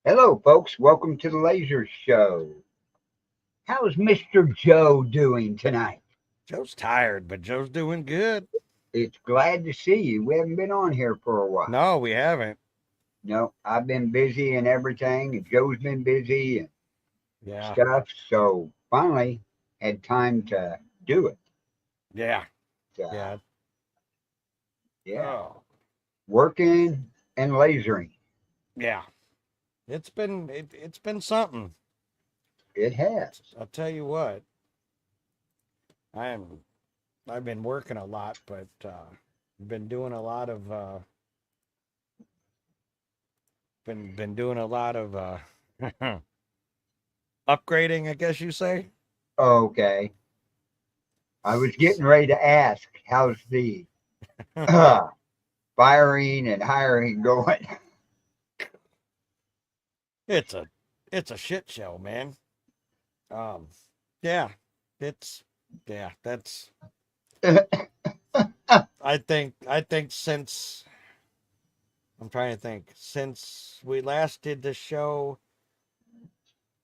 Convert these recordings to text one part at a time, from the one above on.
Hello, folks. Welcome to the Laser Show. How's Mr. Joe doing tonight? Joe's tired, but Joe's doing good. It's glad to see you. We haven't been on here for a while. No, we haven't. No, I've been busy and everything, and Joe's been busy and Yeah, stuff. So finally had time to do it. yeah, Uh, yeah. yeah, Oh, working and lasering. yeah. It's been something. It has. I'll tell you what. I am. I've been working a lot, but been doing a lot of been doing a lot of upgrading, I guess you say. Okay. I was getting ready to ask, how's the uh, firing and hiring going? it's a it's a shit show, man. Um, yeah, it's yeah. That's I think since I'm trying to think since we last did the show,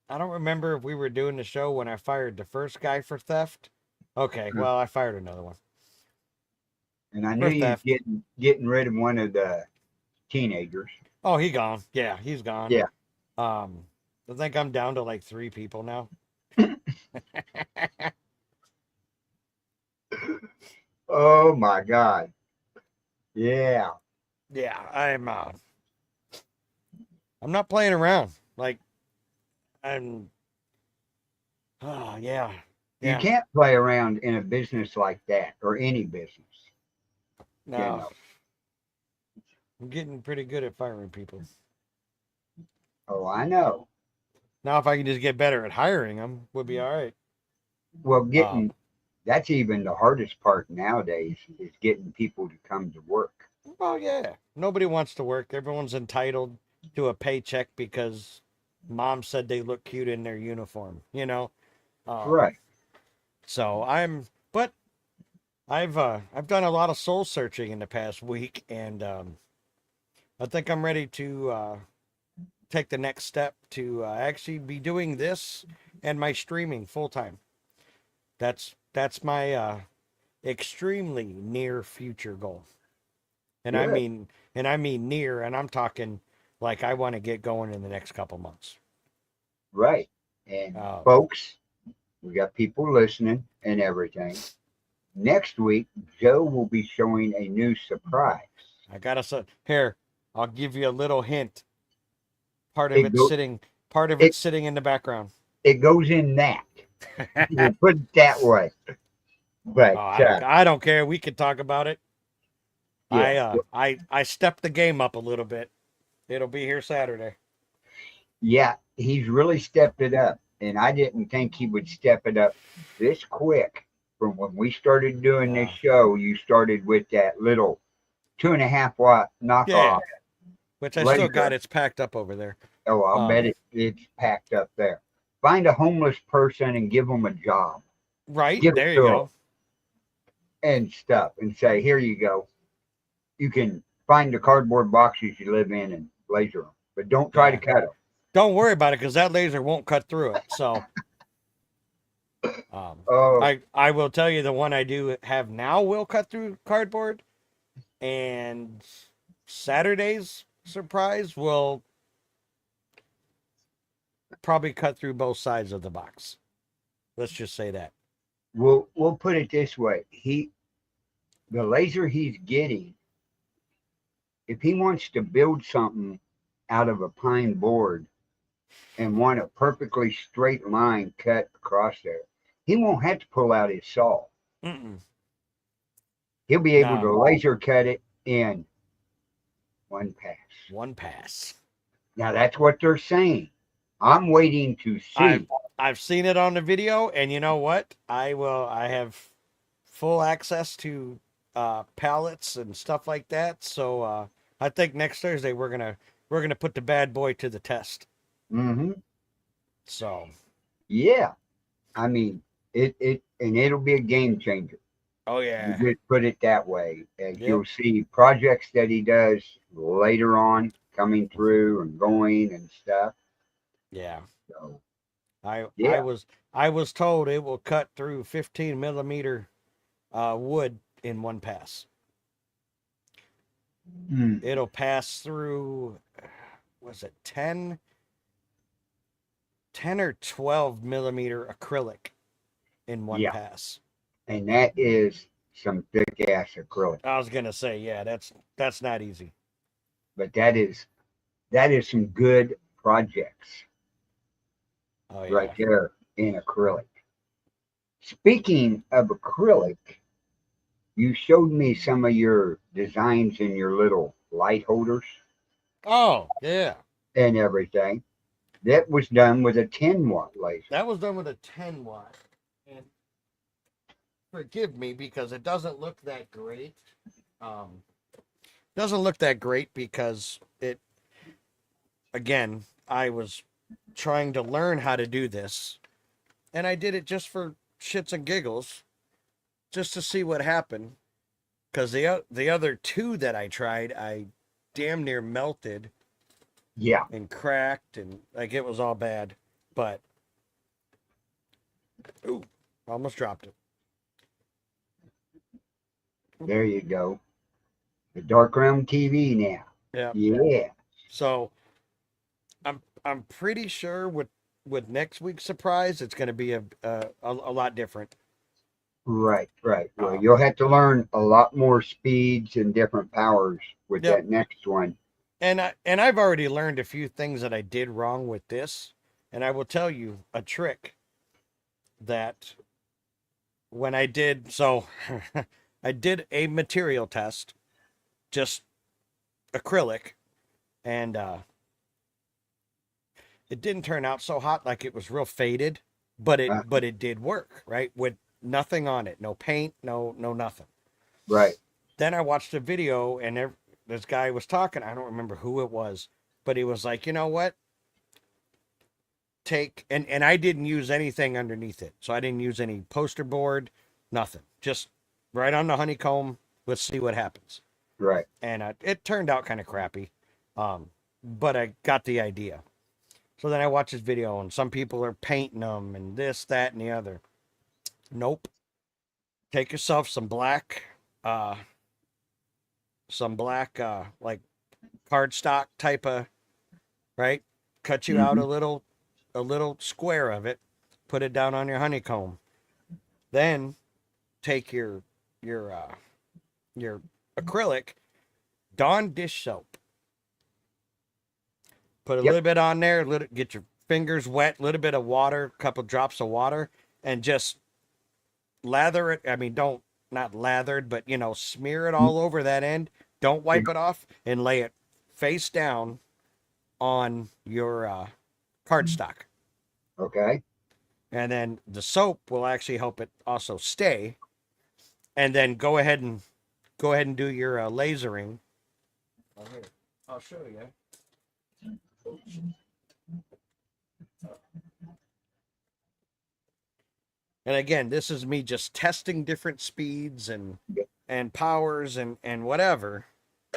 I don't remember if we were doing the show when I fired the first guy for theft. Okay, well I fired another one And I knew for you theft. getting rid of one of the teenagers. Oh, he gone. Yeah, he's gone. Yeah. Um, I think I'm down to like 3 people now. Oh my God. Yeah. Yeah, I'm not playing around. Like I'm. Oh yeah, You yeah. can't play around in a business like that or any business, you No, know. I'm getting pretty good at firing people. Oh, I know. Now, if I can just get better at hiring them, would be all right. Well, Um, getting that's even the hardest part nowadays is getting people to come to work. well, yeah, nobody wants to work. Everyone's entitled to a paycheck because mom said they look cute in their uniform. Um, Right. so but I've done a lot of soul searching in the past week, and I think I'm ready to take the next step to actually be doing this and my streaming full time. That's my extremely near future goal. And I Good. mean and I mean near, and I'm talking like I want to get going in the next couple months. Right. And Uh, folks, we got people listening and everything. Next week, Joe will be showing a new surprise. I gotta say, here, I'll give you a little hint. Part of It it's go sitting part of it it's sitting in the background. it goes in that. Oh, We'll put it that way. But I don't care. We could talk about it. yeah, I stepped the game up a little bit. It'll be here Saturday. yeah, he's really stepped it up, and I didn't think he would step it up this quick. From when we started doing this Uh, show, you started with that little 2.5 watt yeah, knockoff which I still got. laser. It's packed up over there. Oh, I'll bet Um, it's packed up there. Find a homeless person and give them a job. right Give it there you to them go. and stuff, and say, "Here you go. You can find the cardboard boxes you live in and laser them, but don't try to Yeah, cut them." don't worry about it because that laser won't cut through it. So, um, Oh, I will tell you the one I do have now will cut through cardboard, and Saturday's surprise will probably cut through both sides of the box. Let's just say that. we'll put it this way: the laser he's getting, if he wants to build something out of a pine board and want a perfectly straight line cut across there, he won't have to pull out his saw. Mm-mm. He'll be able to No, laser cut it in one pass. one pass. Now that's what they're saying. I'm waiting to I've see. I've seen it on the video, and you know what? I have full access to pallets and stuff like that. So I think next Thursday we're gonna put the bad boy to the test. Hmm. So Yeah. I mean, and it'll be a game changer. Oh You yeah. just put it that way, as Yep. you'll see projects that he does later on coming through and going and stuff. Yeah. So, I I yeah. was I was told it will cut through 15 millimeter wood in one pass. Mm, It'll pass through, was it 10 or 12 millimeter acrylic in one yeah. pass. And that is some thick ass acrylic. I was gonna say, yeah, that's not easy. But that is some good projects Oh right yeah. there in acrylic. Speaking of acrylic, you showed me some of your designs in your little light holders Oh yeah. and everything. That was done with a 10-watt laser. That was done with a 10 watt. And forgive me because it doesn't look that great. Um, doesn't look that great because it, again, I was trying to learn how to do this, and I did it just for shits and giggles, just to see what happened. Because the other two that I tried, I damn near melted Yeah, and cracked, and like it was all bad. But ooh, almost dropped it. there you go. The dark room TV now. Yeah. Yeah, So I'm pretty sure with next week's surprise, it's going to be a lot different. right, right. Well, Um, you'll have to learn a lot more speeds and different powers with yep. that next one. I've already learned a few things that I did wrong with this, and I will tell you a trick that when I did so I did a material test, just acrylic, and it didn't turn out so hot, like it was real faded, but Uh, it did work, right? With nothing on it, no paint, no nothing. right. Then I watched a video, and this guy was talking. I don't remember who it was, but he was like, you know what? Take and I didn't use anything underneath it, so I didn't use any poster board, nothing. Just right on the honeycomb. Let's see what happens. Right. And it turned out kind of crappy, but I got the idea. So then I watched this video, and some people are painting them and this, that, and the other. Nope. Take yourself uh, some black, like cardstock type of, right? Cut you out Hmm. a little square of it, put it down on your honeycomb. Then take your your acrylic, Dawn dish soap. Put a Yep. little bit on there, get your fingers wet, a little bit of water, a couple drops of water, and just lather it. I mean, don't not lathered, but smear it all over that end. Don't Yeah. wipe it off and lay it face down on your cardstock. Okay. And then the soap will actually help it also stay. And then go ahead and do your lasering. Oh, here, I'll show you. And again, this is me just testing different speeds and powers and whatever.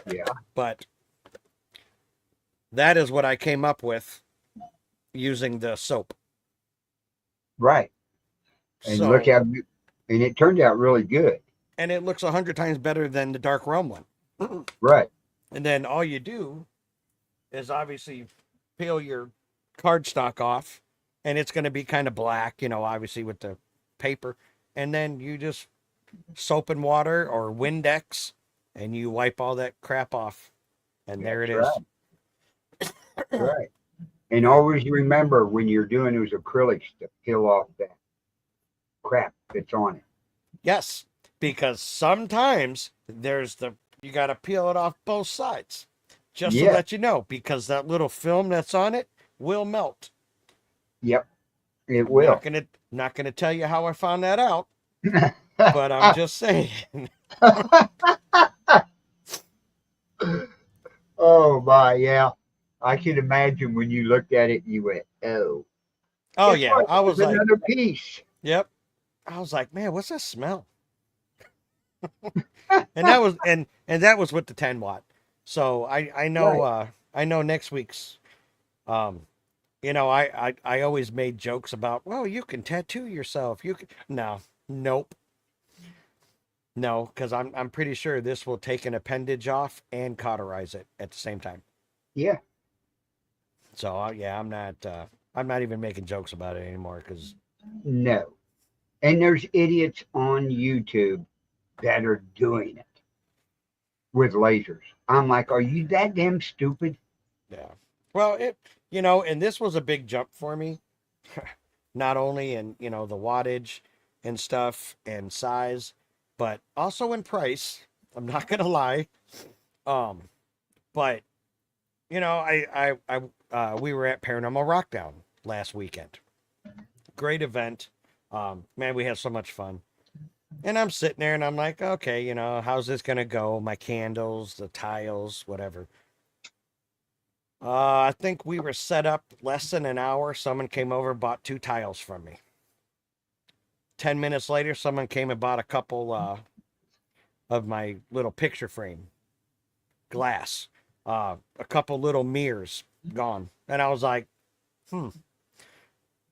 Yeah. But that is what I came up using the soap. Right. And look So, how, and it turned out really good. and it looks 100 times better than the Dark Realm one. Right. And then all you do is obviously peel your cardstock off, and it's going to be kind of black, obviously with the paper. And then you just soap and water or Windex, and you wipe all that crap off. And there it That's is. right. Right. And always remember when you're doing those acrylics to peel off that crap that's on it. Yes, because sometimes you got to peel it off both sides, just to Yeah. let you know, because that little film that's on it will melt. Yep. It I'm not will. gonna not gonna tell you how I found that out, but I'm just saying. Oh my, yeah. I can imagine when you looked at it, you went, "Oh." Oh Guess yeah, what? I was There's like, another piece. yep. I was like, man, what's that smell? And that was with the 10 watt. So Right. I know next week's um I always made jokes about, well, you can tattoo yourself. You can no, nope. No, because I'm pretty sure this will take an appendage off and cauterize it at the same time. Yeah. So yeah, I'm not even making jokes about it anymore because No. And there's idiots on YouTube that are doing it with lasers. I'm like, are you that damn stupid? yeah. Well, and this was a big jump for me, not only in the wattage and stuff and size, but also in price. I'm not gonna lie. Um, but we were at Paranormal Rockdown last weekend. Great event. Man, we had so much fun. And I'm sitting there and I'm like, okay, how's this gonna go? My candles, the tiles, whatever. I think we were set up less than an hour. Someone came over, bought 2 tiles from me. 10 minutes later, someone came and bought a couple of my little picture frame glass, a couple little mirrors gone. And I was like, hmm.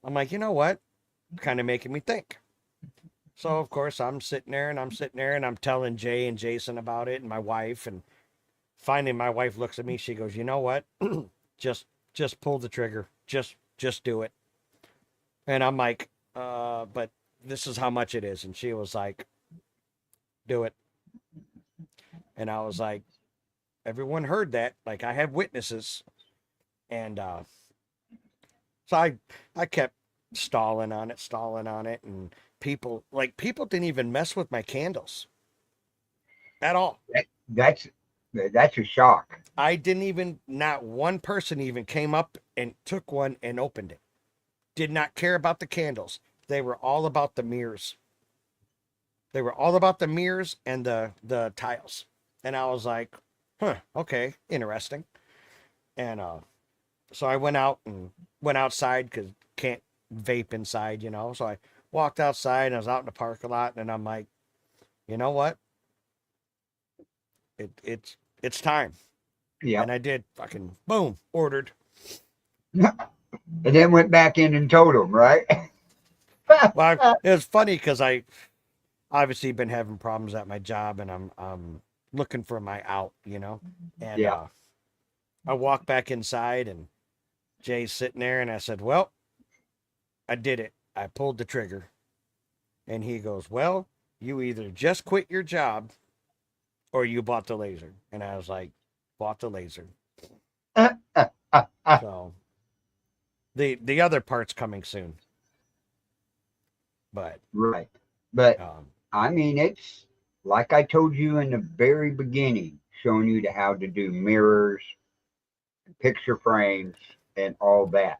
I'm like, you know what? Kind of making me think. So of course I'm sitting there and I'm telling Jay and Jason about it and my wife, and finally my wife looks at me, she goes, you know what? just just pull the trigger. Just do it. And I'm like, but this is how much it is. And she was like, do it. And I was like, everyone heard that. Like, I have witnesses. And so I kept stalling on it, and people didn't even mess with my candles at all. That, that's that's a shock. I didn't even not one person even came up and took one and opened it. Did not care about the candles. They were all about the mirrors. They were all about the mirrors and the tiles. And I was like, huh, okay, interesting. And so I went outside because can't vape inside. So I walked outside and I was out in the parking lot, and I'm like, you know what? It's time. Yeah. And I did fucking boom, ordered. And then went back in and told them, right? Well, it was funny because I obviously been having problems at my job, and I'm looking for my out. And Yeah. I walked back inside, and Jay's sitting there, and I said, well, I did it. I pulled the trigger. And he goes, well, you either just quit your job or you bought the laser. And I was like, bought the laser. So the other part's coming soon. But Right. But um, I mean, it's like I told you in the very beginning, showing you how to do mirrors, picture frames, and all that.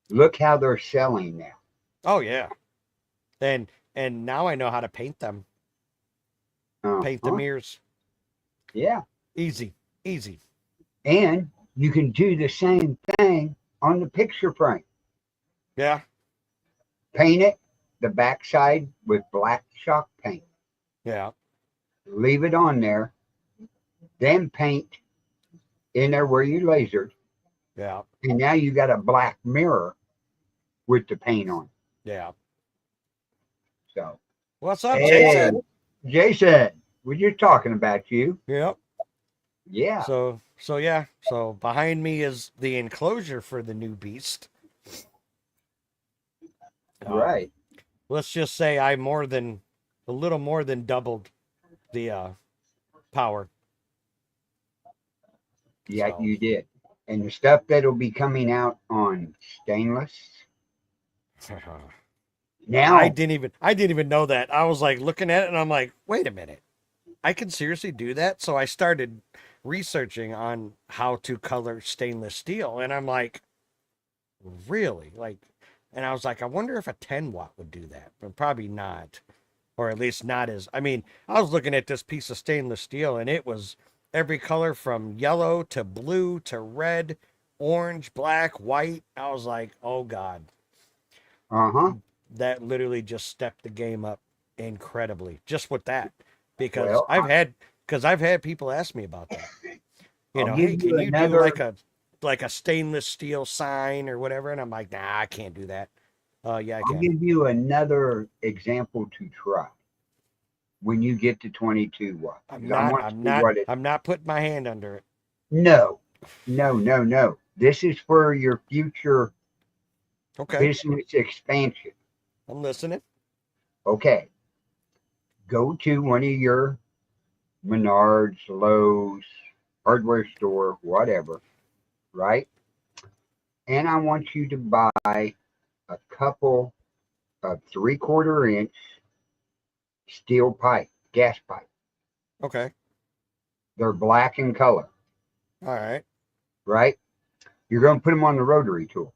Look how they're selling now. oh yeah. And now I know how to paint them. Paint the Uh-huh. mirrors. Yeah. Easy. Easy. And you can do the same thing on the picture frame. Yeah. Paint it, the backside with black chalk paint. Yeah. Leave it on there. Then paint in there where you lasered. Yeah. And now you got a black mirror with the paint on. Yeah. So, What's up, hey, Jason? Jason, we're just talking about you. Yep. Yeah. So yeah. So behind me is the enclosure for the new beast. Right. Let's just say I a little more than doubled the power. Yeah, So you did. And the stuff that'll be coming out on stainless. I Now, didn't even know that. I was like looking at it and I'm like, wait a minute. I can seriously do that. So I started researching on how to color stainless steel, and I'm like, really? And I was like, I wonder if a 10 watt would do that, but probably not. Or at least not as, I mean, I was looking at this piece of stainless steel and it was every color from yellow to blue to red, orange, black, white. I was like, oh God. Uh-huh. That literally just stepped the game up incredibly just with that. Because Well, I've had people ask me about that. I'll give Hey, you can you do another like a stainless steel sign or whatever? And I'm like, nah, I can't do that. Yeah, I I'll can. give you another example to try when you get to 22 watt. Because I want to see what it. I'm not putting my hand under it. No, no. This is for your future Okay, business expansion. I'm listening. Okay, go to one of your Menards, Lowe's, hardware store, whatever, right? And I want you to buy a couple of 3/4 inch steel pipe, gas pipe. Okay, They're black in color, all right. right? You're going to put them on the rotary tool.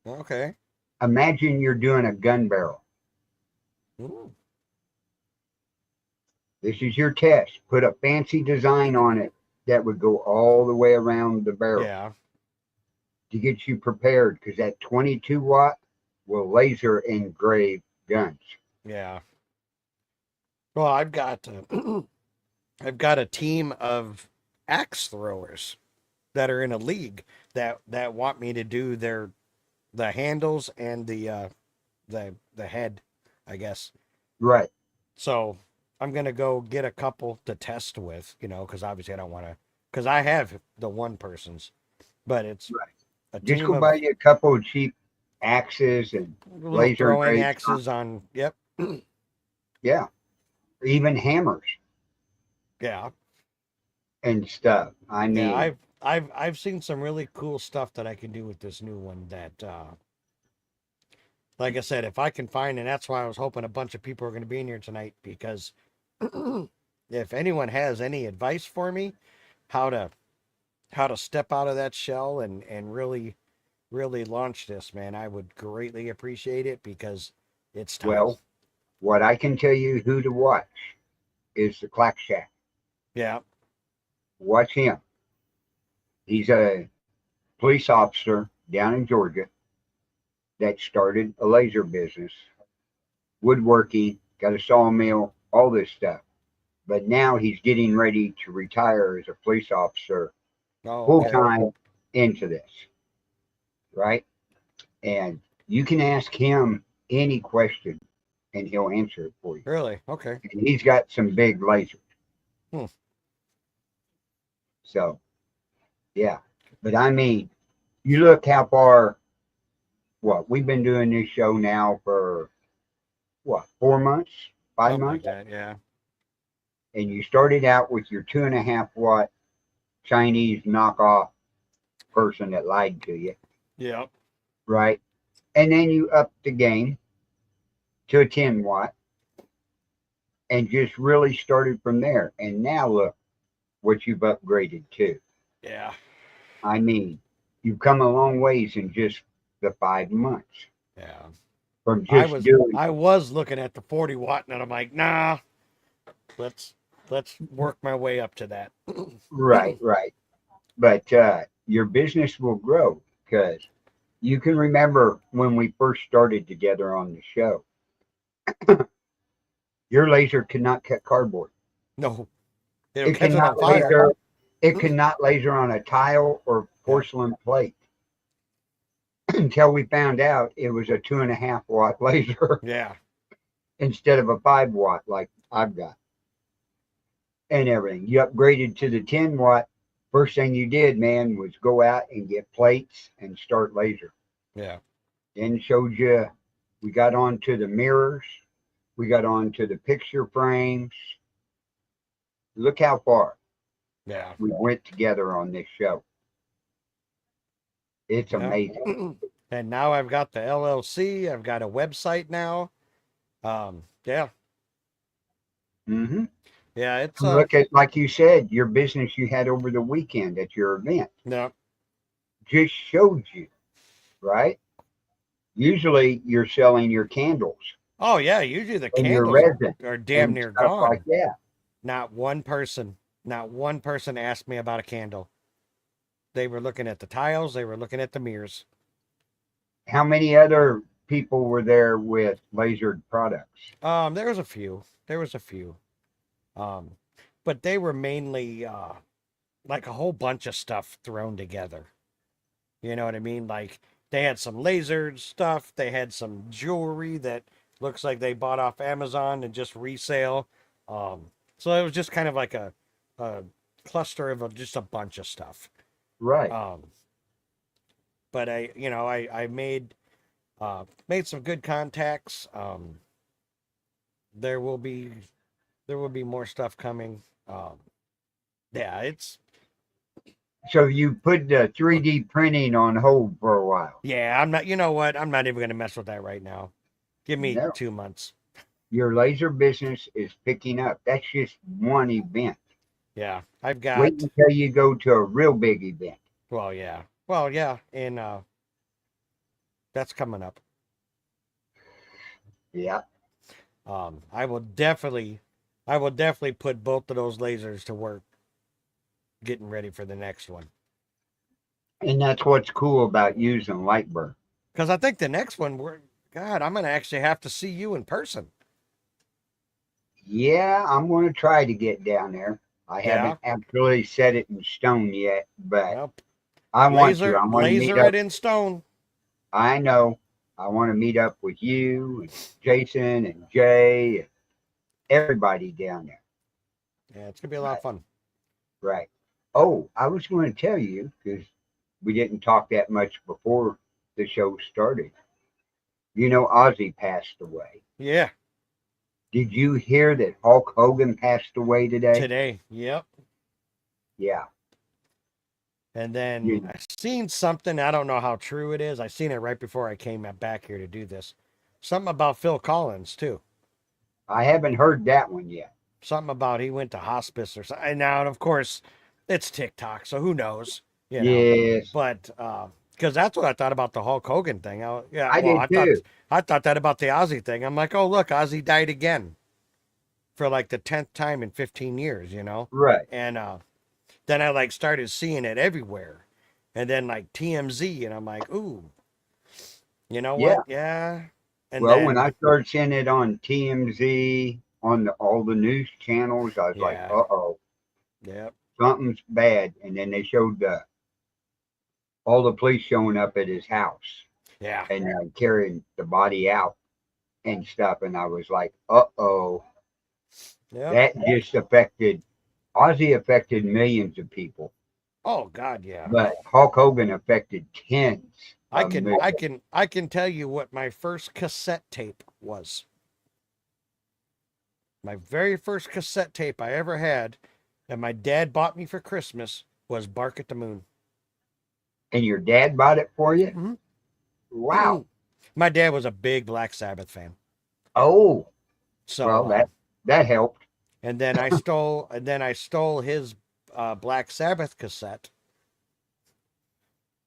Okay. Imagine you're doing a gun barrel. Ooh. This is your test. Put a fancy design on it that would go all the way around the barrel Yeah, to get you prepared because that 22 watt will laser engrave guns. yeah. Well, I've got a team of axe throwers that are in a league that want me to do the handles and the head, I guess. Right. So I'm gonna go get a couple to test with, because obviously I don't want to, because I have the one persons, but it's Right. a Just team go of buy you a couple of cheap axes and little laser throwing engraved. axes on. Yep. Yeah. Or even hammers Yeah. and stuff. I Yeah. mean, I've seen some really cool stuff that I can do with this new one that like I said, if I can find, and that's why I was hoping a bunch of people are going to be in here tonight, because if anyone has any advice for me, how to step out of that shell and really launch this, man, I would greatly appreciate it because it's time. well, what I can tell you who to watch is the Clack Shack. Yeah. Watch him. He's a police officer down in Georgia that started a laser business, woodworking, got a sawmill, all this stuff. But now he's getting ready to retire as a police officer Oh, full okay. time into this, right? And you can ask him any question and he'll answer it for you. Really? Okay. And he's got some big lasers. Hmm. So, yeah. But I mean, you look how far, what, we've been doing this show now for what, 4 months, five Something like months? that. Yeah. And you started out with your 2.5 watt Chinese knockoff person that lied to you, Yeah. right? And then you upped the game to a 10 watt and just really started from there. And now look what you've upgraded to. Yeah. I mean, you've come a long ways in just the 5 months Yeah. from just doing. I was looking at the 40 watt and I'm like, nah, let's work my way up to that. Right. But your business will grow because you can remember when we first started together on the show, your laser could not cut cardboard. No, it'll It catch it on cannot fire. laser. It could not laser on a tile or Yeah. porcelain plate until we found out it was a 2.5 watt laser Yeah. instead of a 5 watt like I've got and everything. You upgraded to the 10 watt. First thing you did, man, was go out and get plates and start laser. Yeah. Then showed you, we got onto the mirrors, we got onto the picture frames. Look how far Yeah. we went together on this show. It's Yeah. amazing. And now I've got the LLC. I've got a website now. Yeah. Mm-hmm. Yeah. It's Look at, like you said, your business you had over the weekend at your event no. just showed you, right? Usually you're selling your candles Oh yeah. Usually the and your candles resin are damn and near stuff like gone. that. Not one person asked me about a candle. They were looking at the tiles. They were looking at the mirrors. How many other people were there with lasered products? There was a few. There was a few. Um, but they were mainly like a whole bunch of stuff thrown together. You know what I mean? Like they had some lasered stuff. They had some jewelry that looks like they bought off Amazon and just resale. Um, so it was just kind of like a cluster of just a bunch of stuff. Right. Um, but I made some good contacts. There will be there will be more stuff coming. Yeah, it's So you put the 3D printing on hold for a while. yeah. I'm not. You know what? I'm not even gonna mess with that right now. Give me No, 2 months. your laser business is picking up. That's just one event. Yeah, I've Wait got. until you go to a real big event. Well, yeah, and that's coming up. Yeah. I will definitely put both of those lasers to work, getting ready for the next one. And that's what's cool about using Lightburn. Because I think the next one, God, I'm gonna actually have to see you in person. Yeah, I'm going to try to get down there. I Yeah. haven't actually set it in stone yet, but Well, I want to. laser I want to meet laser it up. in stone. I know. I want to meet up with you and Jason and Jay and everybody down there. Yeah, it's gonna be a lot of Right. fun. Right. Oh, I was going to tell you because we didn't talk that much before the show started. You know, Ozzy passed away. Yeah, Did you hear that Hulk Hogan passed away today? today. Yep. Yeah. And then You, I seen something. I don't know how true it is. I seen it right before I came back here to do this. Something about Phil Collins too. I haven't heard that one yet. Something about he went to hospice or something. Now, and of course, it's TikTok, so who knows, you know? Yes, But because that's what I thought about the Hulk Hogan thing. Yeah, I well, did too. I thought that about the Ozzy thing. I'm like, oh look, Ozzy died again for like the 10th time in 15 years, you know? Right. And then I like started seeing it everywhere, and then like TMZ, and I'm like, ooh, you know Yeah. what? Yeah. And Well, when then I started seeing it on TMZ, on all the news channels, I was like, yeah, uh-oh, yep, something's bad. And then they showed all the police showing up at his house yeah, and carrying the body out and stuff. And I was like, uh-oh, yep. that just affected, Ozzy affected millions of people, Oh God, yeah. but Hulk Hogan affected tens I of can millions. I can I can tell you what my first cassette tape was. My very first cassette tape I ever had that my dad bought me for Christmas was Bark at the Moon. And your dad bought it for you? Hmm. Wow. My dad was a big Black Sabbath fan. Oh, So well, that helped. and then I stole his Black Sabbath cassette.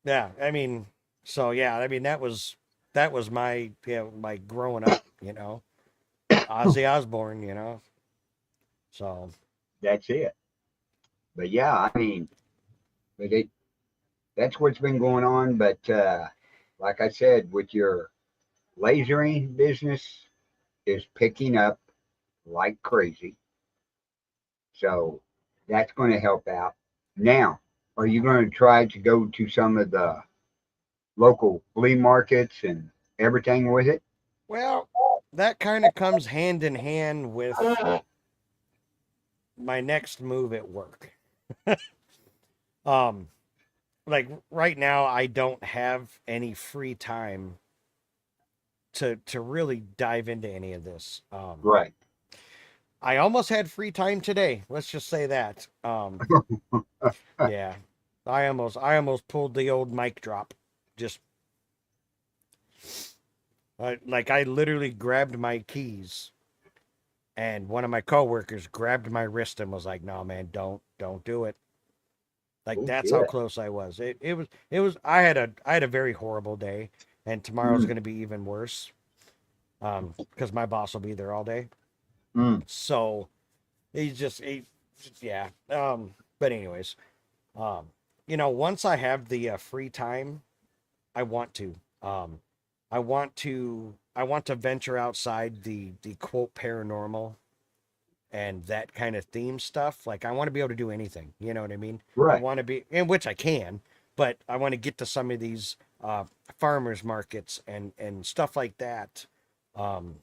Yeah, I mean, so yeah, I mean that was my my growing up, you know. Ozzy Osbourne, you know. So That's it. But yeah, I mean, but that's what's been going on. But like I said, with your lasering business is picking up like crazy. So that's going to help out. Now, are you going to try to go to some of the local flea markets and everything with it? well, that kind of comes hand in hand with my next move at work. Um, like right now, I don't have any free time to really dive into any of this. Right. I almost had free time today. Let's just say that. Yeah, I almost pulled the old mic drop. Just like I literally grabbed my keys, and one of my coworkers grabbed my wrist and was like, "No, man, don't do it." Like Oh that's how shit. close I was. It was I had a very horrible day, and tomorrow's Mm, going to be even worse. Because my boss will be there all day. mm. So he yeah. But anyways, um, you know, once I have the free time, I want to. Um, I want to venture outside the quote paranormal and that kind of theme stuff. Like I want to be able to do anything. You know what I mean? I Right. want to be, in which I can, but I want to get to some of these farmers markets and stuff like that. Um,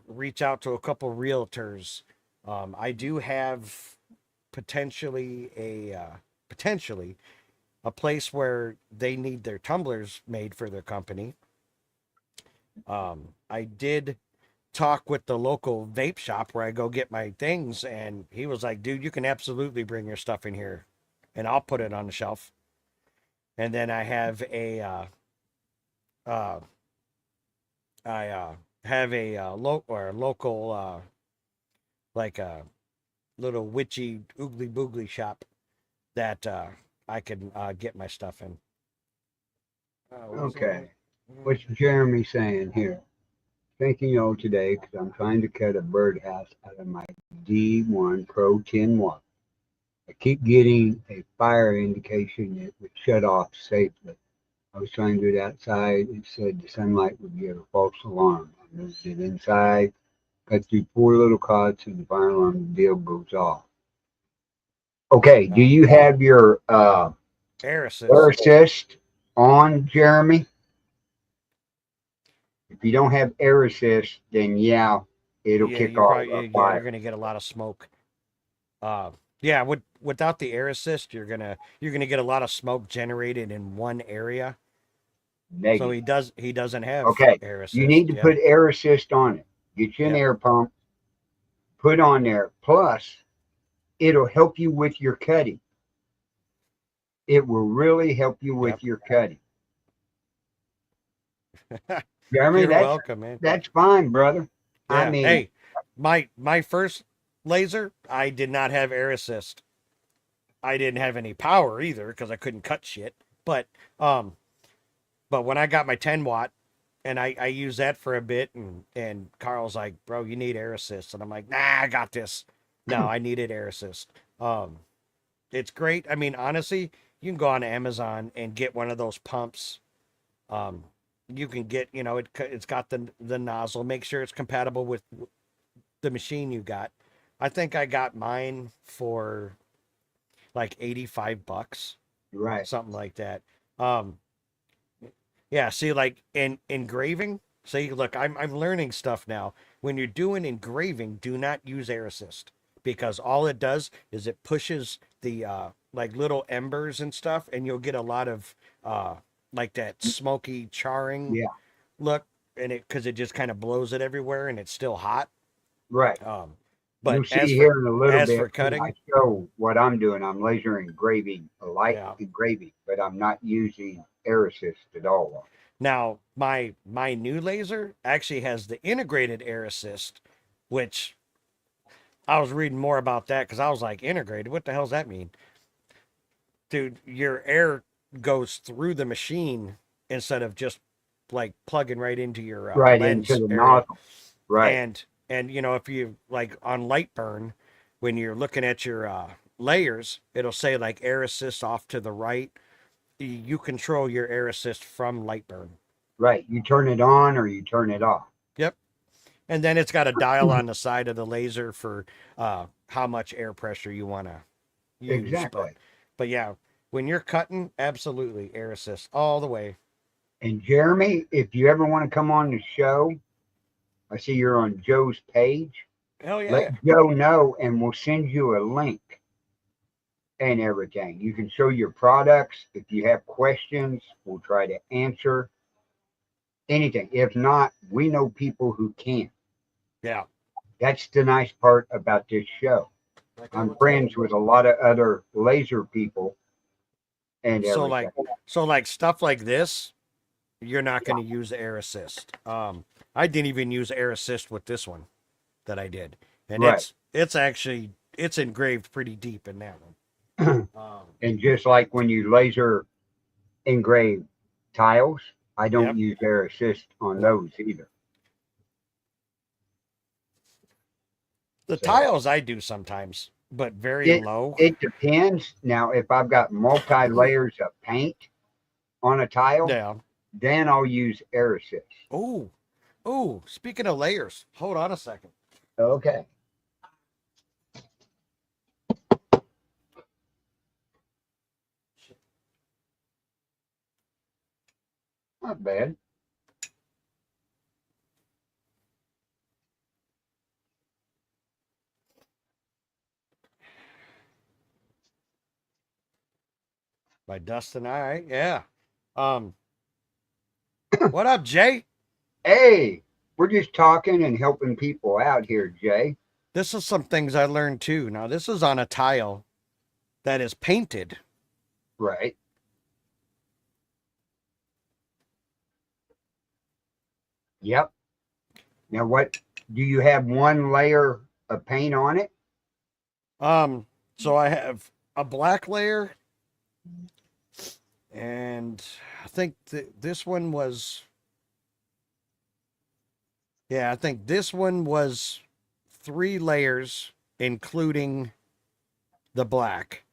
Reach out to a couple realtors. I do have potentially a place where they need their tumblers made for their company. I did talk with the local vape shop where I go get my things, and he was like, "Dude, you can absolutely bring your stuff in here, and I'll put it on the shelf." And then I have uh, local like a little witchy oogly boogly shop that I can get my stuff in. What was it? Okay. What's Jeremy saying here? Thinking of today because I'm trying to cut a birdhouse out of my D1 Pro 10 watt. I keep getting a fire indication it would shut off safely. I was trying to do it outside. It said the sunlight would give a false alarm. I moved it inside, cut through four little cots, and the fire alarm deal goes off. Okay, do you have your Air air assist. assist on, Jeremy? If you don't have air assist, then yeah, it'll Yeah, kick you're off probably a you're fire. gonna get a lot of smoke. Yeah, without the air assist, you're gonna get a lot of smoke generated in one area. So Negative. he doesn't have Okay, air you need assist. to Yep, put air assist on it. Get you an yep. air pump, put on there. Plus, it'll help you with your cutting. It will really help you Yep. with your cutting. Jeremy, You're that's welcome, man. that's fine, brother. I Yeah. mean, Hey, my first laser, I did not have air assist. I didn't have any power either because I couldn't cut shit. But um, but when I got my 10 watt and I used that for a bit, and Carl's like, "Bro, you need air assist," and I'm like, "Nah, I got this." No, I needed air assist. It's great. I mean, honestly, you can go on Amazon and get one of those pumps. Um, you can get, it's got the nozzle. Make sure it's compatible with the machine you got. I think I got mine for like $85, right, something like that. Um, yeah, see, like in engraving, see, look, I'm learning stuff now. When you're doing engraving, do not use air assist because all it does is it pushes the like little embers and stuff, and you'll get a lot of uh like that smoky charring yeah, look, and it because it just kind of blows it everywhere, and it's still hot. right. Um, but You'll see here in a little as bit for when I cutting, show what I'm doing. I'm laser engraving, a light yeah. engraving, but I'm not using air assist at all. Now my new laser actually has the integrated air assist, which I was reading more about that because I was like, integrated? What the hell does that mean? Dude, your air goes through the machine instead of just like plugging right into your Right into lens the area. nozzle. Right, And if you like on light burn, when you're looking at your layers, it'll say like air assist off to the right. You control your air assist from light burn. right. You turn it on or you turn it off. Yep. And then it's got a dial on the side of the laser for how much air pressure you want to use. Exactly. But yeah, when you're cutting, absolutely air assist all the way. And Jeremy, if you ever want to come on the show, I see you're on Joe's page. Hell Let yeah. Joe know, and we'll send you a link and everything. You can show your products. If you have questions, we'll try to answer anything. If not, we know people who can. Yeah. That's the nice part about this show. Like I I'm will tell friends with a lot of other laser people and so everything. like so like stuff like this, you're not going to use air assist. I didn't even use air assist with this one that I did. And Right. it's actually it's engraved pretty deep in that one. And just like when you laser engrave tiles, I don't Yep. use air assist on those either. The So tiles I do sometimes, but very it low. it depends. Now, if I've got multi layers of paint on a tile, Yeah. Then I'll use air assist. Oh, oh, speaking of layers, hold on a second. Okay. Not bad. By Dustin, all right, yeah. Um, what up, Jay? Hey, we're just talking and helping people out here, Jay. This is some things I learned too. Now, this is on a tile that is painted. Right. Yep. Now, what do you have one layer of paint on it? So I have a black layer, and I think this one was, yeah, I think this one was 3 layers, including the black,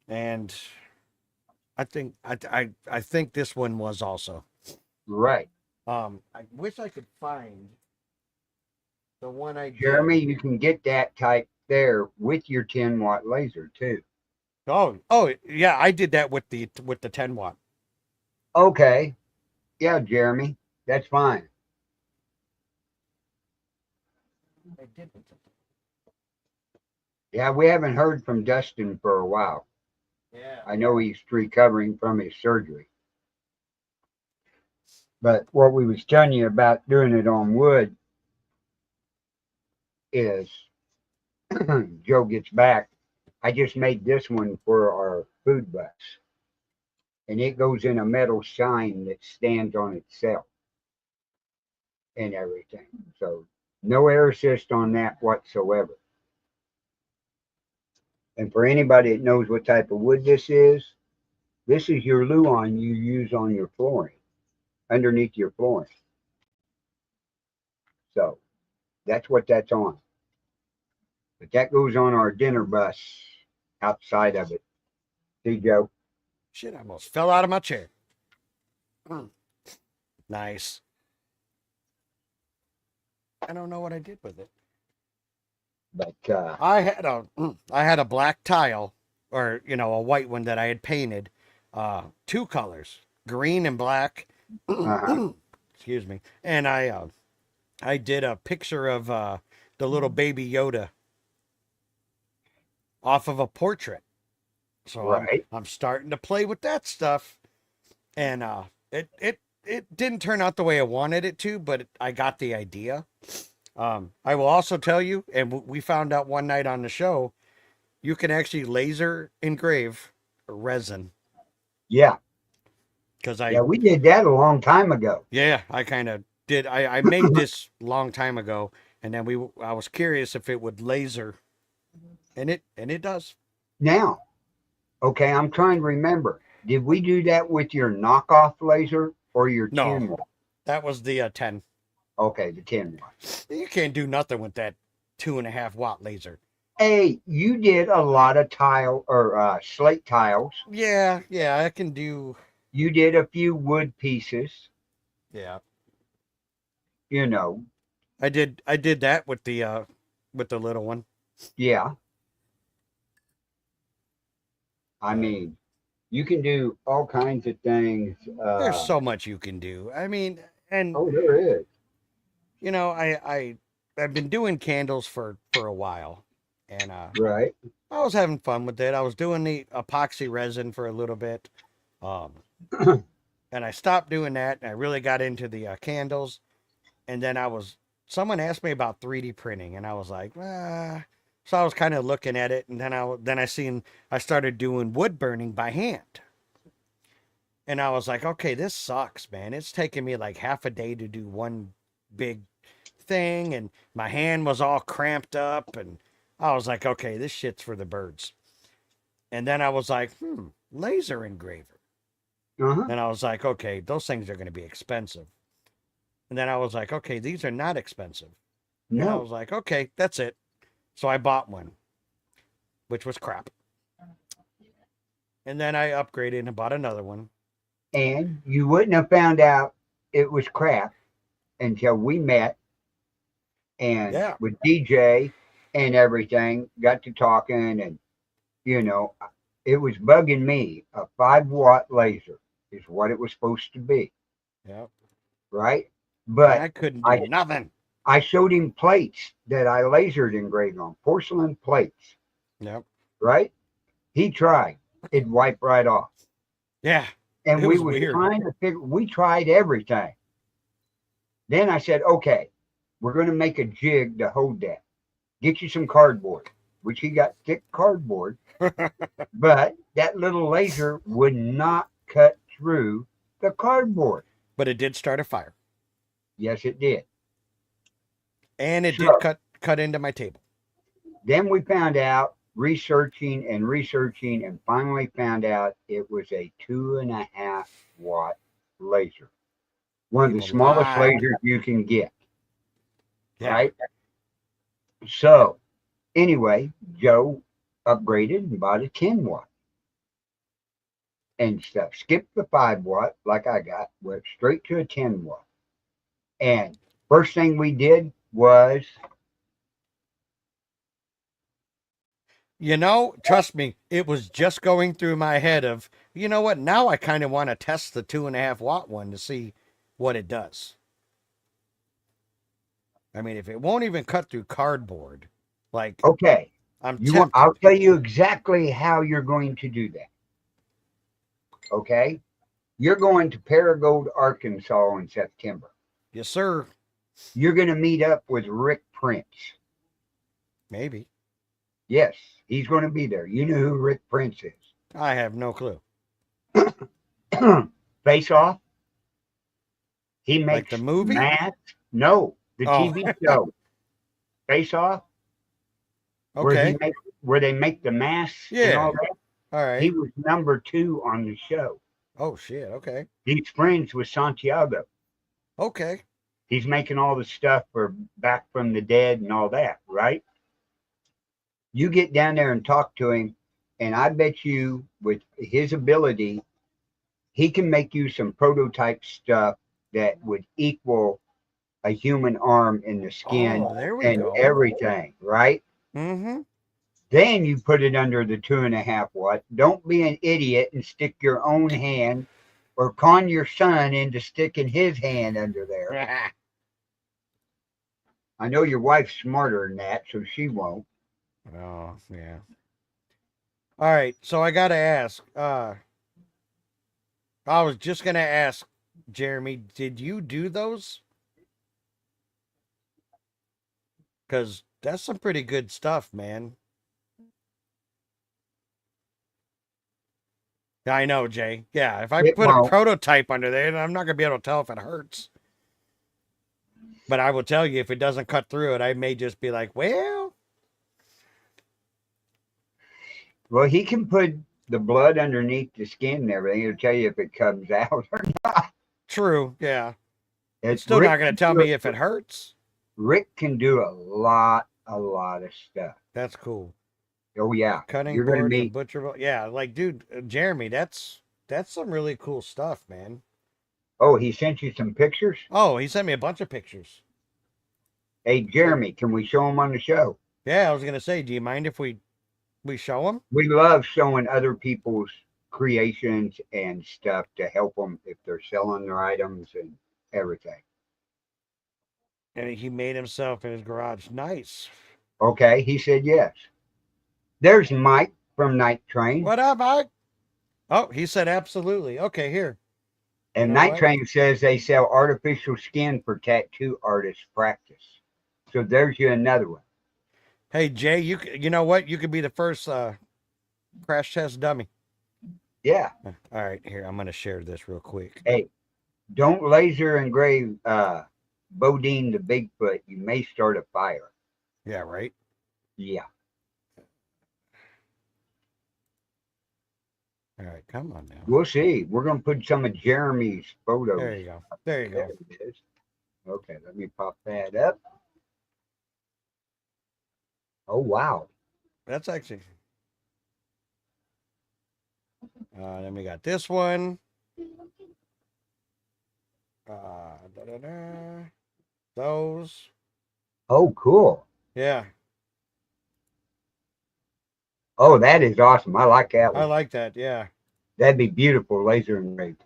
and I think this one was also. Right. I wish I could find the one I did. Jeremy, you can get that type there with your 10-watt laser too. Oh yeah, I did that with the 10 watt. Okay. Yeah, Jeremy, that's fine. I did. Yeah, we haven't heard from Dustin for a while. Yeah. I know he's recovering from his surgery. But what we was telling you about doing it on wood is Joe gets back. I just made this one for our food bus. And it goes in a metal sign that stands on itself and everything. So no air assist on that whatsoever. And for anybody that knows what type of wood this is your Luan you use on your flooring, underneath your flooring. So that's what that's on. But that goes on our dinner bus outside of it. See, Joe? Shit, I almost fell out of my chair. Nice. I don't know what I did with it. But I had a black tile, or a white one that I had painted, 2 colors, green and black. Excuse me. And I did a picture of the little baby Yoda off of a portrait. So right. I'm starting to play with that stuff, and it didn't turn out the way I wanted it to, but I got the idea. I will also tell you, and we found out one night on the show, you can actually laser engrave resin. Yeah. Because we did that a long time ago. Yeah, I kind of did. I made this long time ago, and then I was curious if it would laser, and it does. Now, okay, I'm trying to remember. Did we do that with your knockoff laser or your 10 watt? That was the 10. Okay, the 10 watt. You can't do nothing with that 2.5 watt laser. Hey, you did a lot of tile or slate tiles. Yeah, I can do. You did a few wood pieces. Yeah. I did that with the little one. Yeah. I mean, you can do all kinds of things. There's so much you can do. I mean, and there is. I've been doing candles for a while, and right. I was having fun with it. I was doing the epoxy resin for a little bit, and I stopped doing that, and I really got into the candles. And then someone asked me about 3D printing, and I was like, So I was kind of looking at it, and then I started doing wood burning by hand. And I was like, okay, this sucks, man. It's taking me like half a day to do one big thing, and my hand was all cramped up, and I was like, okay, this shit's for the birds. And then I was like, laser engraver. And I was like, okay, those things are going to be expensive. And then I was like, okay, these are not expensive. No. And I was like, okay, that's it. So I bought one, which was crap. And then I upgraded and bought another one. And you wouldn't have found out it was crap until we met and Yeah. with DJ and everything, got to talking, and you know, it was bugging me. A 5 watt laser is what it was supposed to be, Yeah. right? And But I couldn't do I nothing. I showed him plates that I lasered engraved on, porcelain plates, Yep. right? He tried. It'd wipe right off. Yeah. And It we was was weird. trying to figure, we tried everything. Then I said, okay, we're going to make a jig to hold that. Get you some cardboard, which he got thick cardboard, but that little laser would not cut through the cardboard. But it did start a fire. Yes, it did. And it did So cut into my table. then we found out, researching and researching, and finally found out it was a 2.5 watt laser. One of the People smallest lied. lasers you can get, Yeah. right? So anyway, Joe upgraded and bought a 10 watt and stuff. Skipped the 5 watt like I got, went straight to a 10 watt. And first thing we did was, You know, trust me, it was just going through my head of, you know what, now I kind of want to test the 2.5 watt one to see what it does. I mean, if it won't even cut through cardboard, like okay, I'm you want, I'll tempted. tell you exactly how you're going to do that. Okay? You're going to Paragould, Arkansas in September. Yes, sir. You're going to meet up with Rick Prince. Maybe. Yes, he's going to be there. You know who Rick Prince I have no clue. is. Face Off. He Like makes the movie? masks. No, the Oh, TV show. Face Off, where he okay. makes where they make the masks and Yeah. all that. All He right. was number 2 on the show. Oh, shit. Okay. He's friends with Santiago. Okay. He's making all the stuff for Back from the Dead and all that, right? You get down there and talk to him, and I bet you, with his ability, he can make you some prototype stuff that would equal a human arm in the skin Oh, there we and go. everything, right? Mm-hmm. Then you put it under the 2.5 watt. Don't be an idiot and stick your own hand or con your son into sticking his hand under there. I know your wife's smarter than that, so she won't. Oh, yeah. All right. So I gotta ask. I was just gonna ask, Jeremy, did you do those? Because that's some pretty good stuff, man. Yeah, I know, Jay. Yeah, if I It put a won't. prototype under there, I'm not gonna be able to tell if it hurts. But I will tell you, if it doesn't cut through it, I may just be like, well, Well, he can put the blood underneath the skin and everything. It'll tell you if it comes out or not. true. Yeah. It's It, still Rick, not gonna tell me if it hurts. Rick can do a lot of stuff. That's cool. Oh yeah, Cutting you're gonna board for meet. butcher. Yeah, like, dude, Jeremy, that's some really cool stuff, man. Oh, he sent you some pictures. Oh, he sent me a bunch of pictures. Hey, Jeremy, can we show them on the show? Yeah, I was gonna say, do you mind if we show them? We love showing other people's creations and stuff to help them if they're selling their items and everything. And he made himself in his garage. Nice. Okay, he said yes. There's Mike from Night Train. What up, Mike? Oh, he said absolutely. Okay, here. You And know Night what? Train says they sell artificial skin for tattoo artists practice. So there's you another one. Hey, Jay, you know what? You could be the first crash test dummy. Yeah. All right, here, I'm gonna share this real quick. Hey, don't laser engrave Bodine the Bigfoot. You may start a fire. Yeah, right. Yeah. All right, come on now. We'll see. We're going to put some of Jeremy's photos. There you go. There you There go. it is. Okay, let me pop that up. Oh, wow. That's actually. Then we got this one. Da-da-da. Those. Oh, cool. Yeah, Oh, that is awesome. I like that I one. like that. Yeah. That'd be beautiful, laser engraved.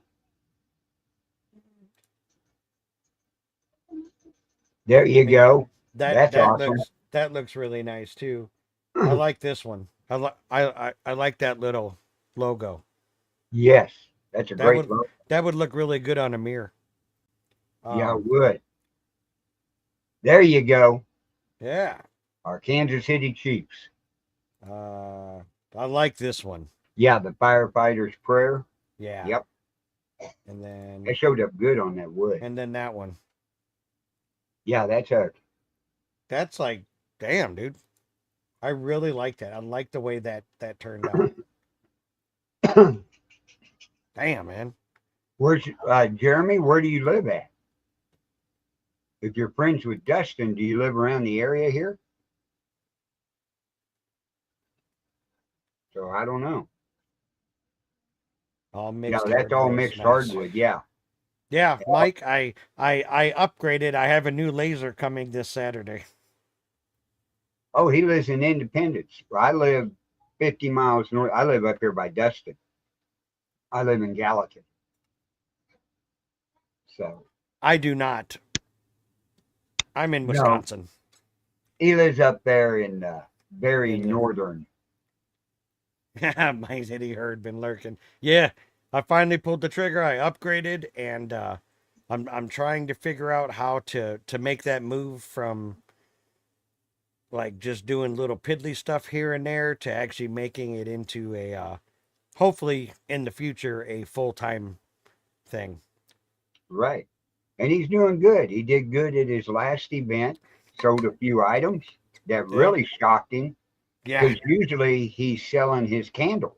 There I you mean, go. that That's that awesome. looks really nice too. I like this one. I like that little logo. Yes, that's a That great would look. that would look really good on a mirror. Yeah, it Um, would. There you go. yeah. Our Kansas City Chiefs. Uh, I like this one. Yeah, the firefighter's prayer. Yeah. Yep, And that then showed up good on that wood. that one. Yeah, that's a That's like, damn, dude. I really like that. I like the way that turned out. Damn, man. Where's Jeremy? Where do you live at? If you're friends with Dustin, do you live around the area here? So I don't know. All Yeah, mixed that's all hardwoods. mixed Nice. hardwood. Yeah. Yeah, Mike, I upgraded. I have a new laser coming this Saturday. Oh, he lives in Independence. I live 50 miles north. I live up here by Dustin. I live in Gallatin. So I do not. I'm in no, Wisconsin. he lives up there in very In the northern. my city herd been lurking. Yeah, I finally pulled the trigger. I upgraded, and I'm trying to figure out how to make that move from like just doing little piddly stuff here and there to actually making it into a hopefully in the future a full-time thing. Right. And he's doing good. He did good at his last event, sold a few items that Yep. really shocked him Yeah. because usually he's selling his candles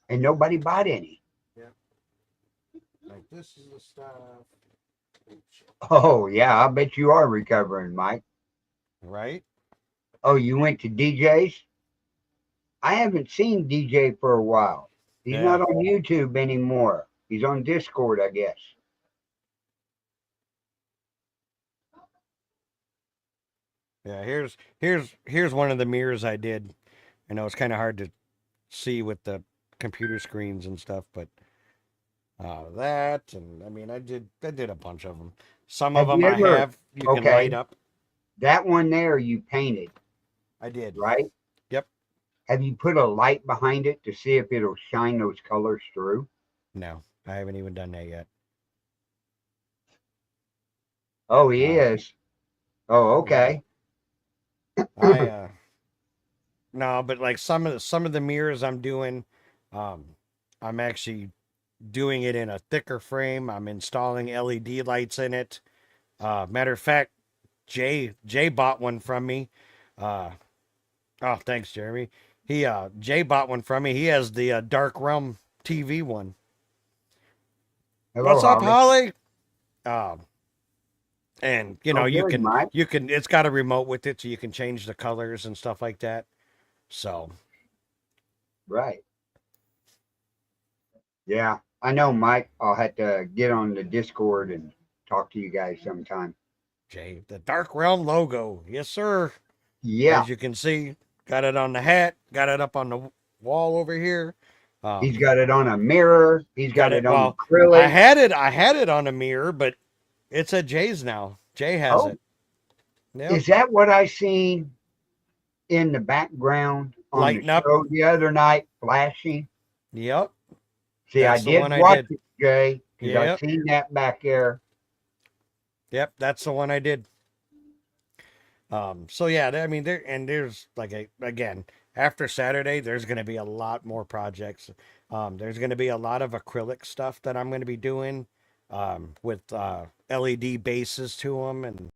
and nobody bought any. Yeah. Like this is the stuff. Oh, yeah, I bet you are recovering, Mike. Right? Oh, you went to DJ's? I haven't seen DJ for a while. He's Yeah. not on YouTube anymore. He's on Discord, I guess. Yeah. Here's one of the mirrors I did. I know it's kind of hard to see with the computer screens and stuff, but that and I mean I did a bunch of them. Some of Have them you I ever, have you can light okay, up. that one there you painted, I did. right? Yep. Have you put a light behind it to see if it'll shine those colors through? No, I haven't even done that yet. Oh, he Uh, is. Oh, yeah. okay. I no, but like some of the mirrors I'm doing, um, I'm actually doing it in a thicker frame. I'm installing LED lights in it. Matter of fact, Jay bought one from me. Uh, oh, thanks, Jeremy. Jay bought one from me. He has the Dark Realm TV one. Hello, What's up, Holly. Holly? Um, and Oh, good, Mike. it's got a remote with it, so you can change the colors and stuff like that. So Right. Yeah, I know, Mike. I'll have to get on the Discord and talk to you guys sometime. Jay, the Dark Realm logo, yes, sir. Yeah, As you can see, got it on the hat, got it up on the wall over here. he's Um, got it on a mirror. He's got got it. it on Well, acrylic. I had it on a mirror, but it's at Jay's now. Jay has Oh, it. Yep, is that what I seen in the background on the lighting up. show the other night, flashing? Yep, See, I that's the did one I watch did. it, Jay, because I Yep, seen that back there. yep, that's the one I did. So yeah, I mean, there's like again after Saturday, there's going to be a lot more projects. There's going to be a lot of acrylic stuff that I'm going to be doing, with LED bases to them, and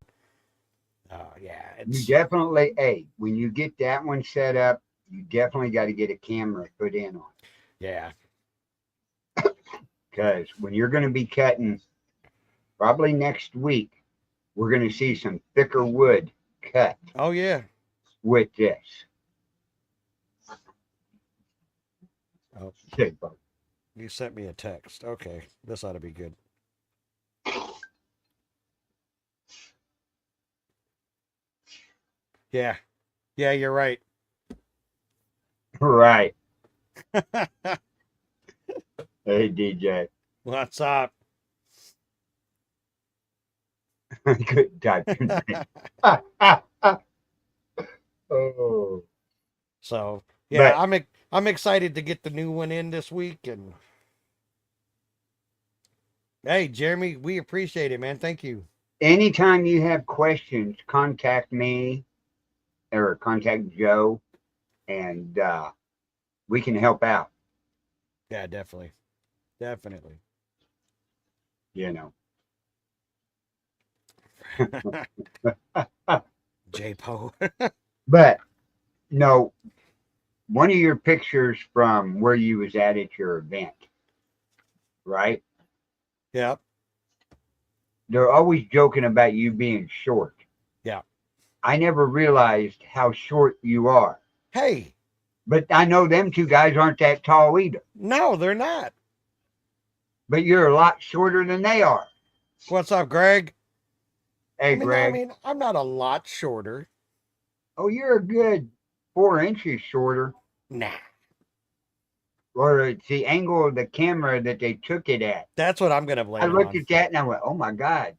yeah, You it's definitely, hey, when you get that one set up, you definitely got to get a camera put in on it. yeah, Because when you're going to be cutting, probably next week, we're going to see some thicker wood cut oh yeah. with this. Oh, Shit, bud. you sent me a text. Okay, this ought to be good. Yeah. Yeah, you're right. Right. Hey, DJ. What's up? I couldn't type your name. Oh. So yeah, But I'm excited to get the new one in this week. And hey, Jeremy, we appreciate it, man. Thank you. anytime you have questions, contact me or contact Joe, and we can help out. Yeah, definitely, definitely. You know. J Po. But no, one of your pictures from where you was at your event, right? Yep. They're always joking about you being short. Yeah. I never realized how short you are. Hey, But I know them two guys aren't that tall either. no, they're not. But you're a lot shorter than they are. What's up, Greg? Hey, Greg. I'm not a lot shorter. Oh, you're a good 4 inches shorter. Nah, Or it's the angle of the camera that they took it at. that's what I'm gonna I blame it looked on. at that and I went, oh my God.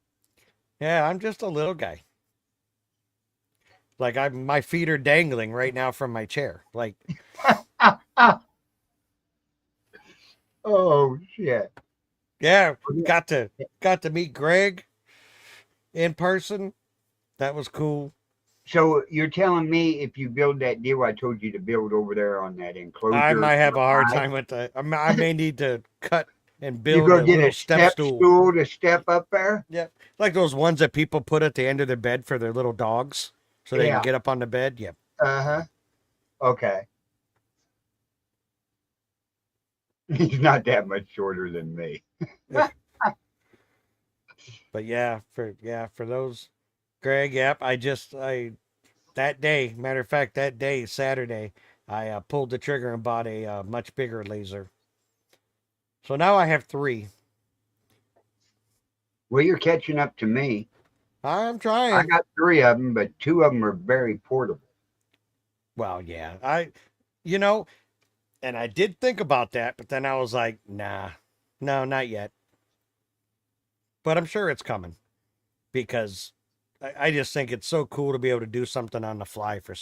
Yeah, I'm just a little guy. Like my feet are dangling right now from my chair. Like, Oh, shit. yeah, got to meet Greg in person. That was cool. So you're telling me if you build that deal I told you to build over there on that I enclosure, might have a hard high, time with that. I may need to cut and you build go a get a little step step stool. stool to step up there? Yeah, like those ones that people put at the end of their bed for their little dogs, so they can Yeah. get up on the bed. Yep. Uh-huh. Okay. He's not that much shorter than me. But for those, Greg. Yep. I that day. Matter of fact, that day Saturday, I pulled the trigger and bought a much bigger laser. So now I have three. Well, you're catching up to me. I'm I trying. got three of them, but two of them are very portable. Well, yeah. You know, and I did think about that, but then I was like, nah, no, not yet. But I'm sure it's coming because I just think it's so cool to be able to do something on the fly for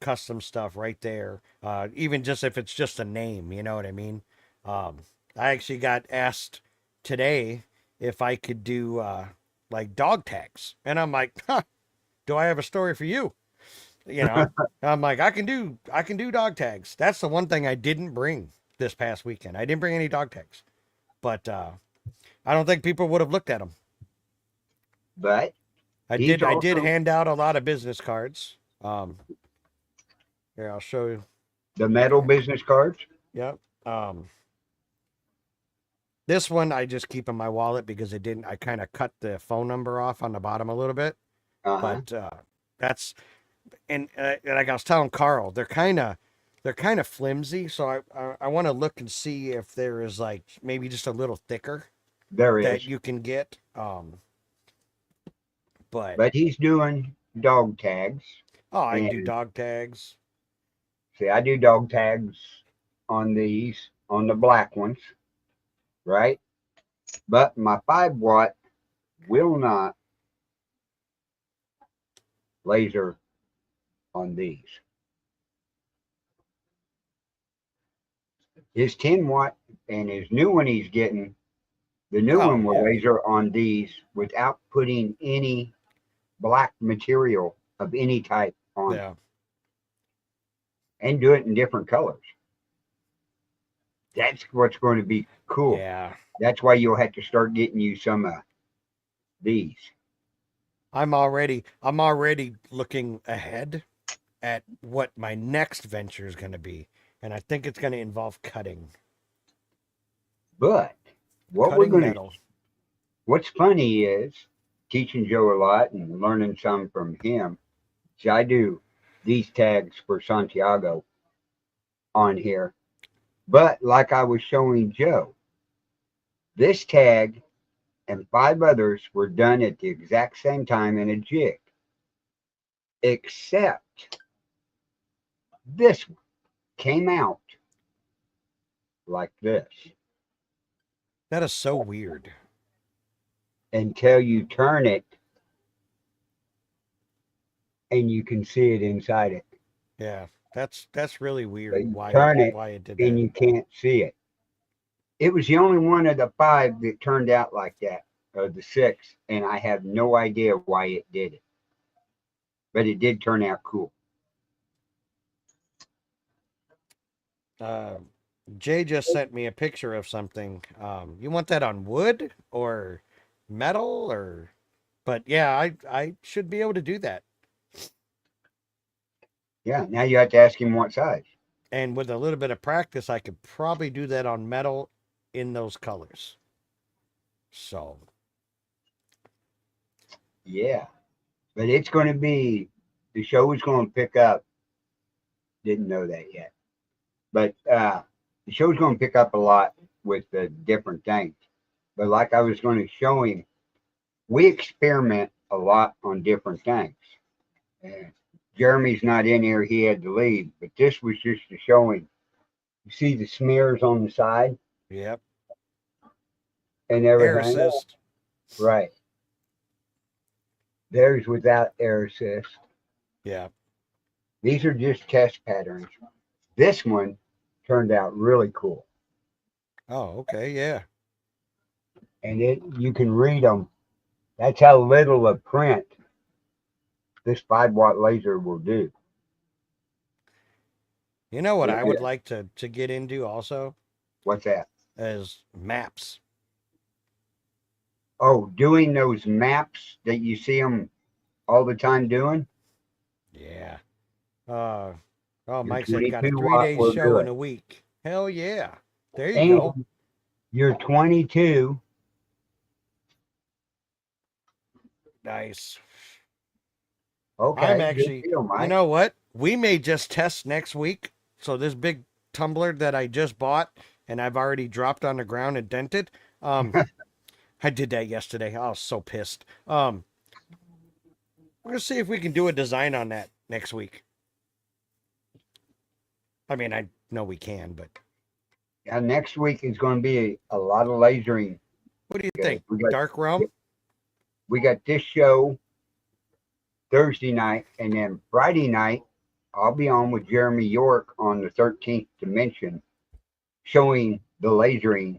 custom stuff right there. Even just if it's just a name, you know what I mean? Um, I actually got asked today if I could do like dog tags, and I'm like, huh, do I have a story for you? You know, I'm like, I can do dog tags. That's the one thing I didn't bring this past weekend. I didn't bring any dog tags, but I don't think people would have looked at them. But I he's did. I did also hand out a lot of business cards. Here I'll show you. the metal business cards. Yep. This one I just keep in my wallet because it didn't. I kind of cut the phone number off on the bottom a little bit, Uh-huh. but that's and like I was telling Carl, they're kind of flimsy. So I want to look and see if there is like maybe just a little thicker There that is. you can get. But But he's doing dog tags. oh, I do And dog tags. see, I do dog tags on these, on the black ones, right? But my 5 watt will not laser on these. His 10 watt and his new one he's getting, the new Oh one will yeah, laser on these without putting any black material of any type on it yeah, and do it in different colors. That's what's going to be cool. yeah. That's why you'll have to start getting you some of these. I'm already looking ahead at what my next venture is going to be, and I think it's going to involve But what we're cutting going to, metal. what's funny is teaching Joe a lot and learning some from him. See, I do these tags for Santiago on here. But like I was showing Joe, this tag and 5 others were done at the exact same time in a jig. except this one came out like this That is so weird. until you turn it and you can see it inside it. Yeah, that's really But weird. you Why turn it why it did and that? you can't see it. It was the only one of the 5 that turned out like that, or the 6, and I have no idea why it did it. But it did turn out cool. Uh, Jay just sent me a picture of something. You want that on wood or metal or? But yeah, I should be able to do that. Yeah, now you have to ask him what size. And with a little bit of practice, I could probably do that on metal in those colors. So, Yeah, but it's going to be, the show is going to pick up. Didn't know that yet. But the show's going to pick up a lot with the different things. But like I was going to show him, we experiment a lot on different things. And Jeremy's not in here; he had to leave. But this was just to show him. You see the smears on the side yep. and Air everything, assist. right? There's without air assist. Yeah. These are just test patterns. This one turned out really cool, Oh, okay. Yeah. and it you can read them. That's how little of print this 5-watt laser will do. You know what Yeah. I would like to get into also What's that? is maps. Oh, doing those maps that you see them all the time doing. Yeah. Uh, oh, Your Mike said got a 22 three watt day will do show in it. a week. Hell yeah. There you go. And your 22. Nice. I'm Okay, good actually, deal, you Mike. know what? We may just test next week. So this big tumbler that I just bought and I've already dropped on the ground and dented. I did that yesterday. I was so pissed. We're gonna see if we can do a design on that next week. I mean, I know we can, but Next week is going to be a lot of lasering. what do you Because think? Dark Realm? we got this show Thursday night, and then Friday night I'll be on with Jeremy York on the 13th Dimension, showing the lasering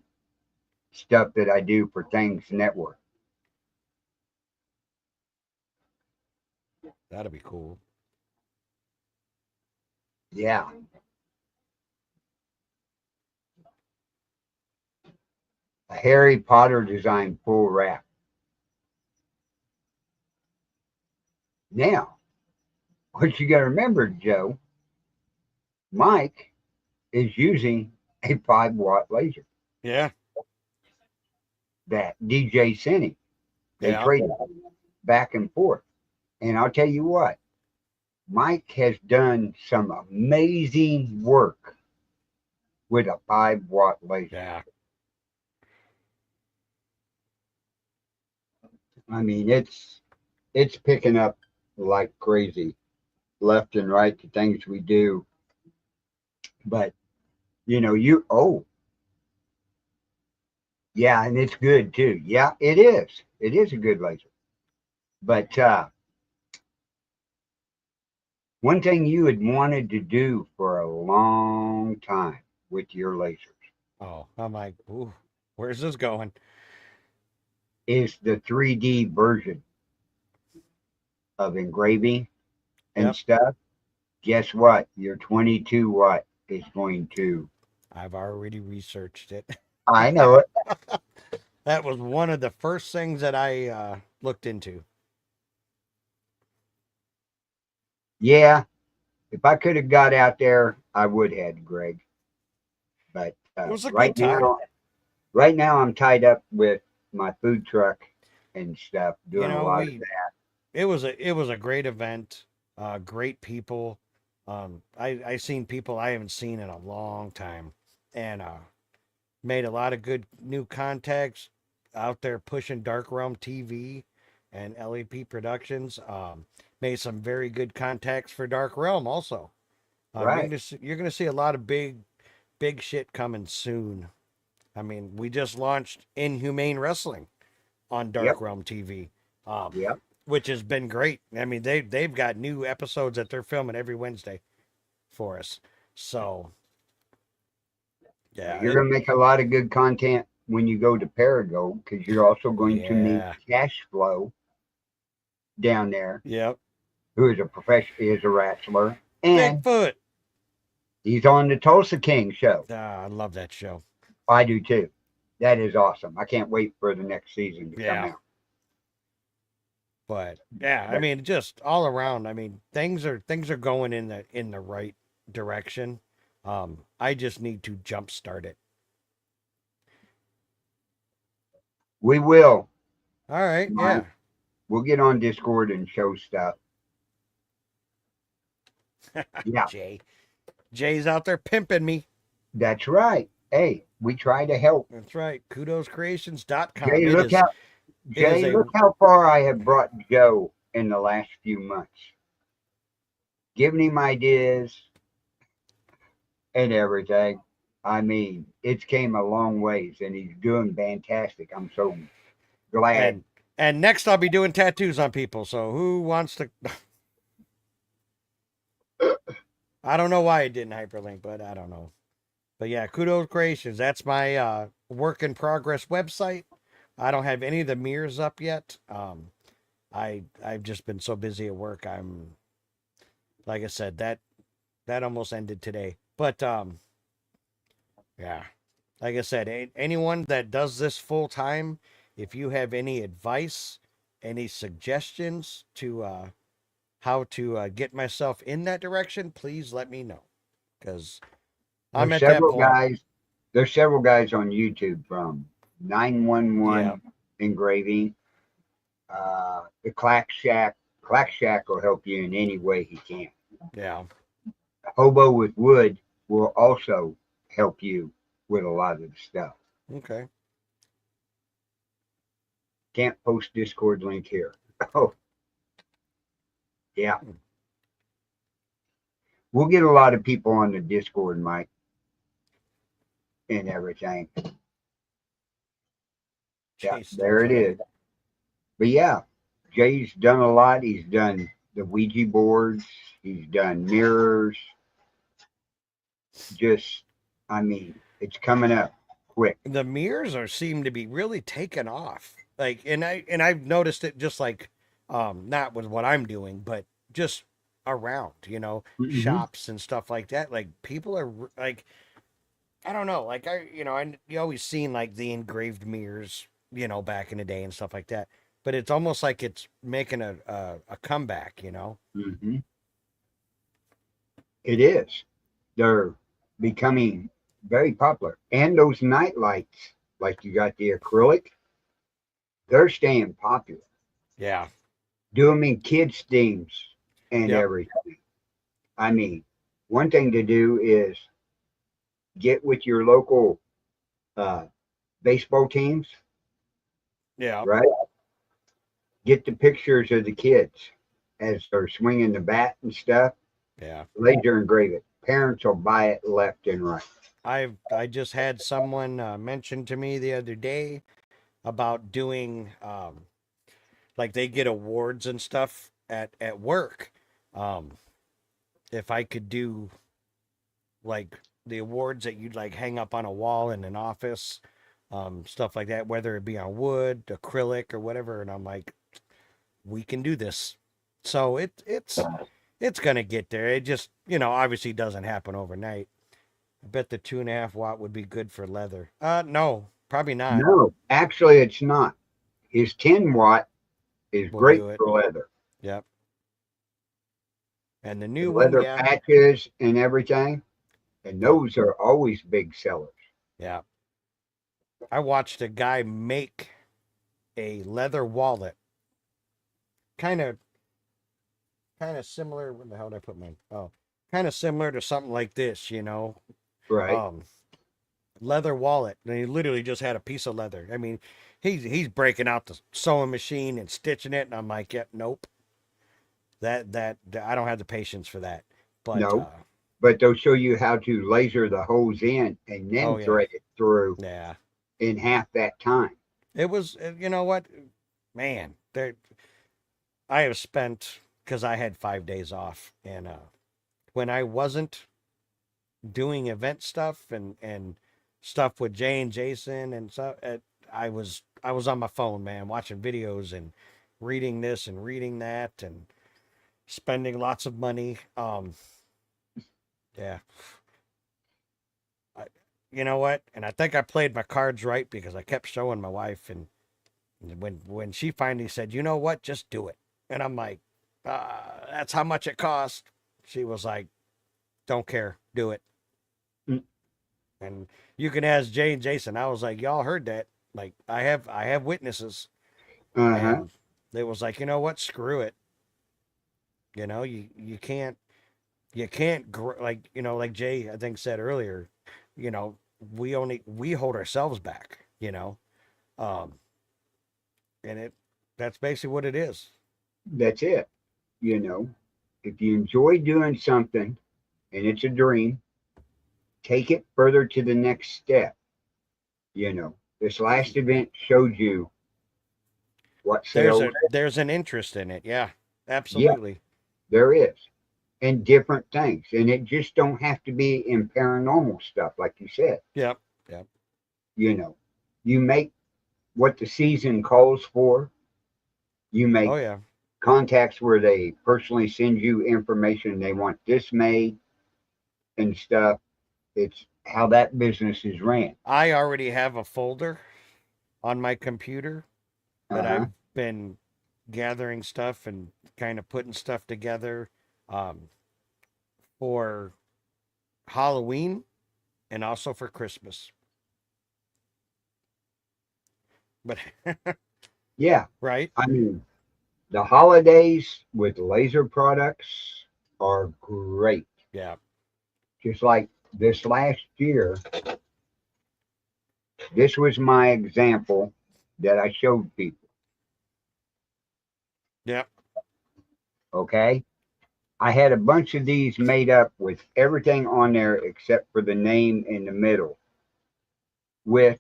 stuff that I do for Things Network. That'd be cool. Yeah. A Harry Potter design full wrap. Now, what you got to remember, Joe, Mike is using a 5-watt laser Yeah. that DJ sent him. They Yeah. traded back and forth. And I'll tell you what, Mike has done some amazing work with a 5-watt laser. Yeah. I mean, it's picking up like crazy, left and right, the things we do. But yeah, and it's good too. Yeah, it is. It is a good laser. But one thing you had wanted to do for a long time with your lasers Oh, I'm like, ooh, where's this going? is the 3D version of engraving and Yep. stuff. Guess what? Your 22 watt is going to. I've already researched it. I know it. That was one of the first things that I looked into. Yeah, if I could have got out there, I would have, Greg. But It was a good time. right now I'm tied up with my food truck and stuff, You doing a know, lot of we that. it was a great event. Great people. I seen people I haven't seen in a long time, and made a lot of good new contacts out there pushing Dark Realm TV, and LEP Productions. Made some very good contacts for Dark Realm also. Right. You're gonna see a lot of big shit coming soon. I mean, we just launched Inhumane Wrestling on Yep. Dark Realm TV, um, Yep. which has been great. I mean, they've got new episodes that they're filming every Wednesday for us. So yeah, You're going to make a lot of good content when you go to Parago because you're also going to meet yeah, Cash Flow down there, yep. who is a is a wrestler, and Bigfoot. he's on the Tulsa King show. I love that show. I do too. That is awesome. I can't wait for the next season to come Yeah. out. But yeah, I mean, just all around. I mean, things are going in the right direction. I just need to jumpstart it. We will. All right, Mike. yeah. We'll get on Discord and show stuff. Yeah, Jay's out there pimping me. that's right. Hey, we try to help. That's right. KudosCreations.com. Jay, It is. It is a. Look how far I have brought Joe in the last few months. Giving him ideas and everything. I mean, it's came a long ways, and he's doing fantastic. I'm so glad. And next, I'll be doing tattoos on people. So who wants to? I don't know why it didn't hyperlink, but I don't know. But yeah, Kudos Creations. That's my work in progress website. I don't have any of the mirrors up yet. I've just been so busy at work. I'm like I said, that almost ended today. But yeah. Like I said, anyone that does this full time, if you have any advice, any suggestions to how to get myself in that direction, please let me know. Because I'm There's at that several point. guys. There's several guys on YouTube from 911 Yeah. Engraving, the Clack Shack. Clack Shack will help you in any way he can. Yeah. Hobo with Wood will also help you with a lot of the stuff. Okay. Can't post Discord link here. Oh, yeah. We'll get a lot of people on the Discord, Mike, and everything. Yeah, there it is. But yeah, Jay's done a lot. He's done the Ouija boards. He's done mirrors. Just, I mean, it's coming up quick. The mirrors seem to be really taking off. Like, and I've noticed it just like, not with what I'm doing, but just around, shops and stuff like that. Like people are like, I don't know, like you always seen like the engraved mirrors, back in the day and stuff like that. But it's almost like it's making a comeback, Mm-hmm. It is. They're becoming very popular. And those night lights, like you got the acrylic, they're staying popular. Yeah. Do them in kids' themes and Yep. everything. I mean, one thing to do is get with your local baseball teams, Yeah. right? Get the pictures of the kids as they're swinging the bat and stuff. Yeah. Laser engrave it. Parents will buy it left and right. I just had someone mention to me the other day about doing like they get awards and stuff at work. If I could do like the awards that you'd like hang up on a wall in an office, stuff like that, whether it be on wood, acrylic, or whatever, and I'm like, we can do this. So it's gonna get there. It just obviously doesn't happen overnight. I bet the 2.5 watt would be good for leather. No, probably not. No, actually, it's not. His 10 watt is We'll great do it. for leather. Yep. And the The new one, leather yeah, patches and everything. And those are always big sellers. yeah. I watched a guy make a leather wallet, kind of similar. Where the hell did I put mine? Oh, kind of similar to something like this, Right. leather wallet, and he literally just had a piece of leather. I mean, he's breaking out the sewing machine and stitching it, and I'm like, yep, nope. That I don't have the patience for that. But No, but they'll show you how to laser the holes in and then oh yeah, thread it through yeah. in half that time. It was, you know what, man. There, I have spent because I had 5 days off, and when I wasn't doing event stuff and stuff with Jay and Jason and stuff, I was on my phone, man, watching videos and reading this and reading that and spending lots of money. Yeah, I, you know what? And I think I played my cards right because I kept showing my wife, and when she finally said, "You know what? Just do it," and I'm like, "That's how much it costs." She was like, "Don't care, do it." Mm. And you can ask Jay and Jason. I was like, "Y'all heard that?" Like, I have witnesses, Uh-huh. and they was like, "You know what? Screw it. You know, you can't like, like Jay I think said earlier. You know, we hold ourselves back. Um, and that's basically what it is. That's it. You know, if you enjoy doing something and it's a dream, take it further to the next step. You know, this last event showed you what There's sales. there's an interest in it. Yeah, Yeah, absolutely. there is. And different things. And it just don't have to be in paranormal stuff, like you said. Yep. Yep. You know, you make what the season calls for. You Oh make yeah. contacts where they personally send you information they want this made and stuff. It's how that business is ran. I already have a folder on my computer that Uh-huh. I've been gathering stuff and kind of putting stuff together um, for Halloween and also for Christmas. But Yeah. right? I mean, the holidays with laser products are great. Yeah. Just like this last year, this was my example that I showed people. Yep. Okay. I had a bunch of these made up with everything on there except for the name in the middle with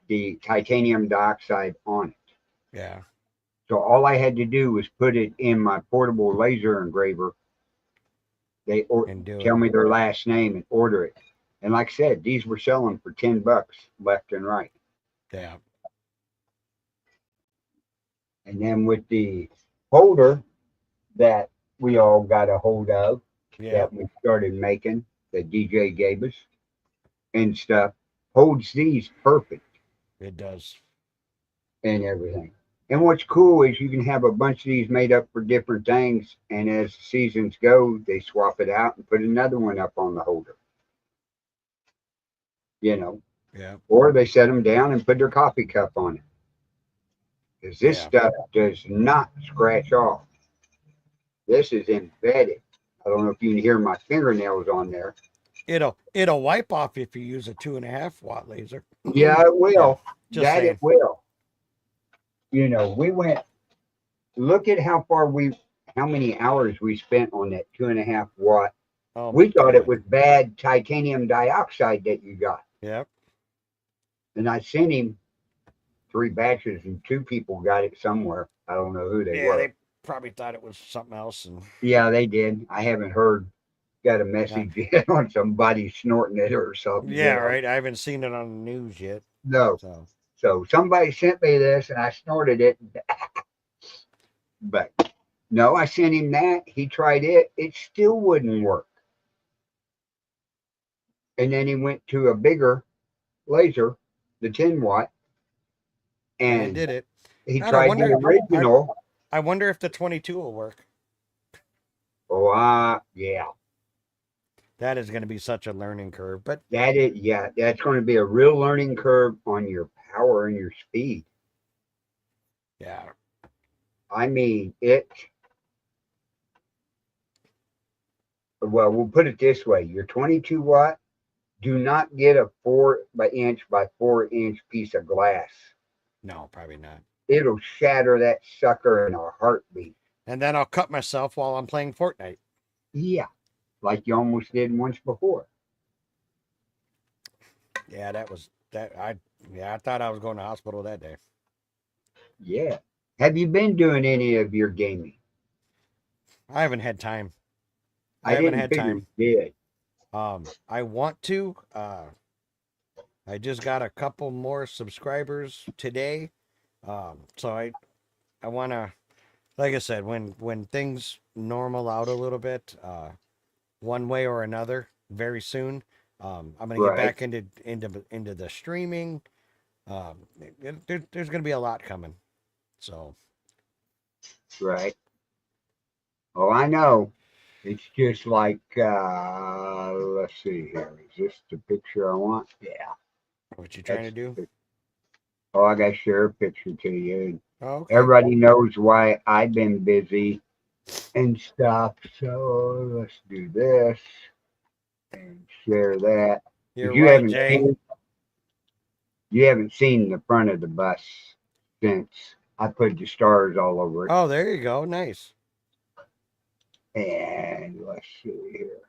the titanium dioxide on it. Yeah. So all I had to do was put it in my portable laser engraver. They And do tell it. me their last name and order it. And like I said, these were selling for $10 left and right. Yeah. And then with the holder that we all got a hold of, Yep. that we started making, that DJ gave us and stuff, holds these perfect It does. and everything. And what's cool is you can have a bunch of these made up for different things, and as the seasons go, they swap it out and put another one up on the holder, you know, Yeah. or they set them down and put their coffee cup on it. Because this Yeah. stuff does not scratch off. This is embedded. I don't know if you can hear my fingernails on there. It'll wipe off if you use a 2.5 watt laser. Yeah, it Yeah. will. Just That it saying. will. You know, we went, look at how many hours we spent on that 2.5 watt. Oh my We thought it God. was bad titanium dioxide that you got. Yep. And I sent him 3 batches, and 2 people got it somewhere. I don't know who they Yeah, were. they probably thought it was something else, and Yeah, they did. I haven't got a yeah, message yet on somebody snorting it or something, yeah, right. I haven't seen it on the news yet, No. so So somebody sent me this and I snorted it. But no, I sent him that. He tried it. It still wouldn't work. And then he went to a bigger laser, the 10 watt, and it and did it. he God, I tried the wonder. I original. I wonder if the 22 will work. Oh, yeah. That is going to be such a learning curve, but Yeah, that's going to be a real learning curve on your power and your speed. yeah, I mean, well, we'll put it this way: your 22 watt, Do not get a 4 inch by 4 inch piece of glass. No, probably not. It'll shatter that sucker in a heartbeat. And then I'll cut myself while I'm playing Fortnite. Yeah, like you almost did once before. Yeah, that was that. I thought I was going to hospital that day. Yeah. Have you been doing any of your gaming? I haven't had time. I I haven't didn't had figure time. you did. I want to. I just got a couple more subscribers today. So I want to, like I said, when things normal out a little bit, one way or another, very soon. I'm gonna get Right, back into the streaming. There's gonna be a lot coming. So right. Oh, I know. It's just like, let's see here. Is this the picture I want? Yeah, what you trying that's to do? oh, I got to share a picture to you. Oh, okay. Everybody knows why I've been busy and stuff. So let's do this and share that. You're Because right, Jay. you haven't seen the front of the bus since I put the stars all over it. Oh, there you go. Nice. And let's see here.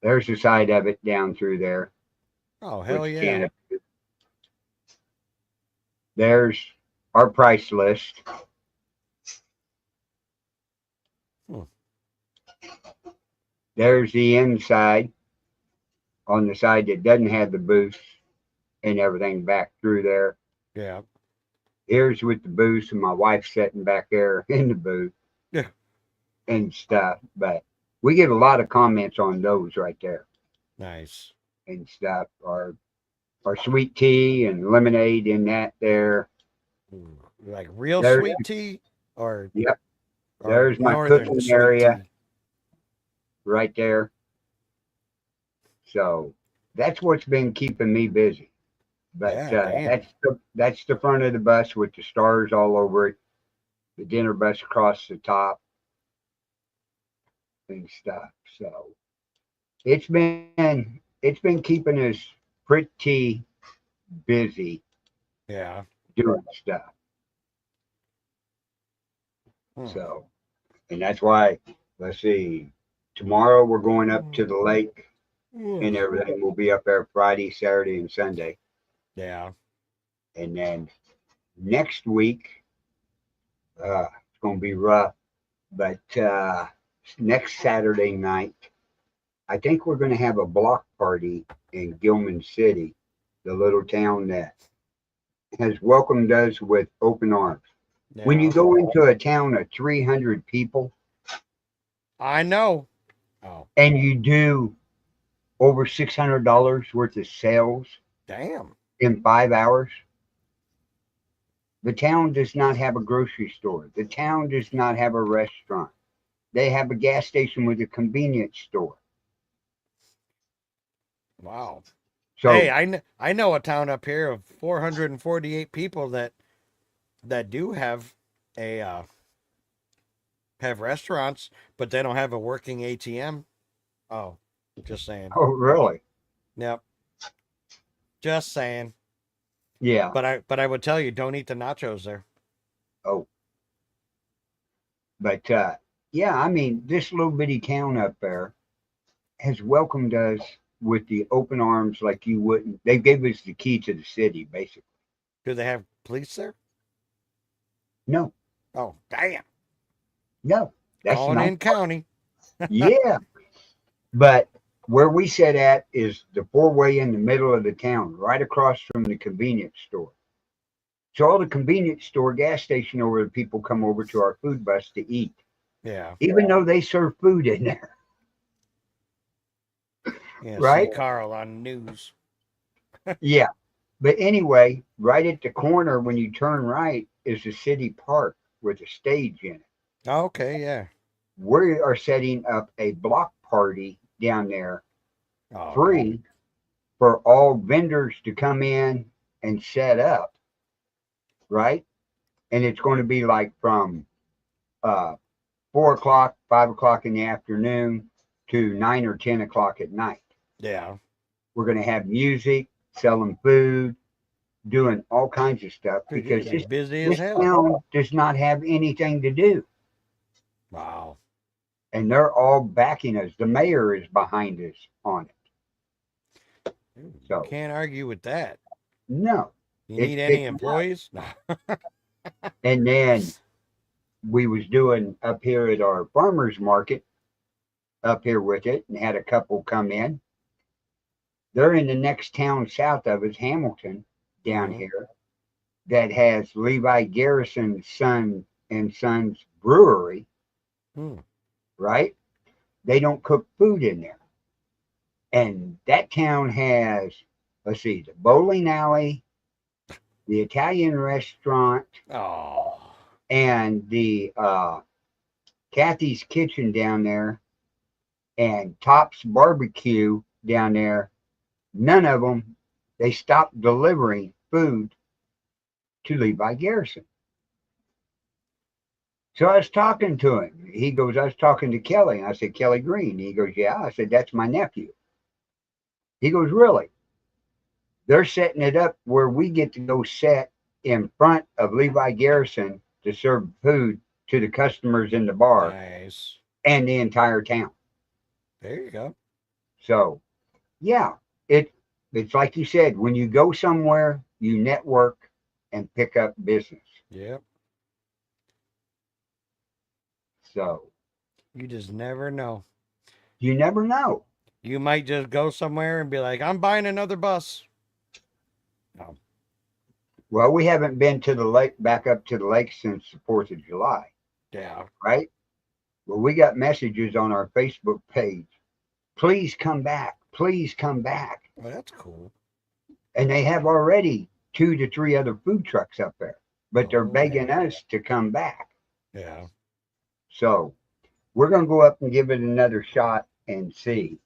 There's the side of it down through there Oh, with hell the yeah. canopy. There's our price list. Hmm. There's the inside on the side that doesn't have the booth and everything back through there. Yeah. Here's with the booth, and my wife's sitting back there in the booth Yeah. and stuff. But we get a lot of comments on those right there Nice. and stuff. Our sweet tea and lemonade in that there. Ooh, like real There, sweet tea or yep. or There's my northern cooking sweet area tea. right there. So that's what's been keeping me busy. But Yeah, damn. that's the front of the bus with the stars all over it. The dinner bus across the top and stuff. So it's been keeping us pretty busy Yeah. doing stuff. Hmm. So and that's why let's see. Tomorrow we're going up to the lake and everything. We'll be up there Friday, Saturday, and Sunday. Yeah. And then next week, it's gonna be rough. But next Saturday night, I think we're gonna have a block party in Gilman City, the little town that has welcomed us with open arms. When you Yeah. go into a town of 300 people I know. Oh, and you do over $600 worth of sales damn. in 5 hours, the town does not have a grocery store. The town does not have a restaurant. They have a gas station with a convenience store. Wow. Hey, So, I know a town up here of 448 people that do have a have restaurants, but they don't have a working ATM. Oh, just saying. oh, really? Yep. Just saying. Yeah. But I would tell you, don't eat the nachos there. Oh, but yeah, I mean, this little bitty town up there has welcomed us with the open arms like you wouldn't. They gave us the key to the city, basically. Do they have police there? No, Oh, damn. no, that's Calling not. in county. Yeah, but where we sit at is the four-way in the middle of the town, right across from the convenience store. So all the convenience store, gas station over the people come over to our food bus to eat, Yeah. even though they serve food in there, Yeah. See right? Carl on news. Yeah. But anyway, right at the corner when you turn right is the city park with a stage in it. Okay. Yeah. We are setting up a block party down there Oh, God. free for all vendors to come in and set up, right? And it's going to be like from uh, 4 o'clock, 5 o'clock in the afternoon to 9 or 10 o'clock at night. Yeah. We're going to have music, selling food, doing all kinds of stuff Dude, you're because gonna be busy as this hell. town does not have anything to do. Wow. And they're all backing us. The mayor is behind us on it. Dude, you So, can't argue with that. no, You it's need any picking up. employees? No. And then we was doing up here at our farmers market up here with it and had a couple come in. They're in the next town south of us, Hamilton, down Mhm. here, that has Levi Garrison's son and son's brewery, Hmm. right? They don't cook food in there. And that town has, let's see, the bowling alley, the Italian restaurant, Oh. and the Kathy's Kitchen down there, and Tops Barbecue down there. None of them, they stopped delivering food to Levi Garrison. So I was talking to him. He goes, I was talking to Kelly. And I said, Kelly Green. He goes, yeah. I said, that's my nephew. He goes, really? They're setting it up where we get to go sit in front of Levi Garrison to serve food to the customers in the bar Nice. and the entire town. There you go. So, yeah, it's like you said, when you go somewhere, you network and pick up business. Yep. So, You just never know. you never know. You might just go somewhere and be like, I'm buying another bus. No. Well, we haven't been to the lake, back up to the lake since the 4th of July, Yeah. right? Well, we got messages on our Facebook page. Please come back. Please come back. Well, that's cool. And they have already 2 to 3 other food trucks up there, but they're Oh, begging yeah. us to come back. Yeah. So we're going to go up and give it another shot and see.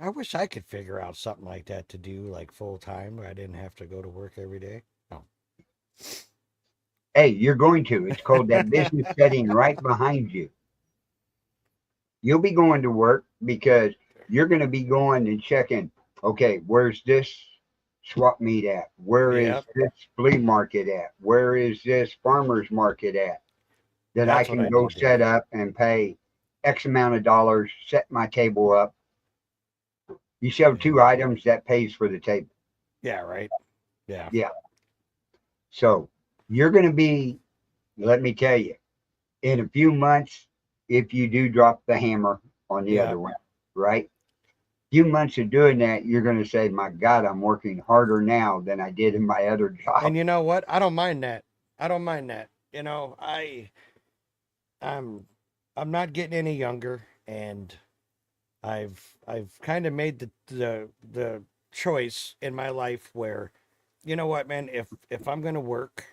I wish I could figure out something like that to do like full time where I didn't have to go to work every day. No. Hey, you're going to. It's called that business setting right behind you. You'll be going to work because you're going to be going and checking, okay, where's this swap meet at? Where is Yep. this flea market at? Where is this farmer's market at? That I That's what can I go need to set do. up and pay X amount of dollars, set my table up. You sell 2 items, that pays for the table. Yeah, right. Yeah. Yeah. So you're going to be, let me tell you, in a few months, if you do drop the hammer on the Yeah. other one, right? Few months of doing that, you're going to say, my God, I'm working harder now than I did in my other job. And you know what? I don't mind that. I don't mind that. I'm I'm not getting any younger, and I've kind of made the choice in my life where, you know what, man, if I'm gonna work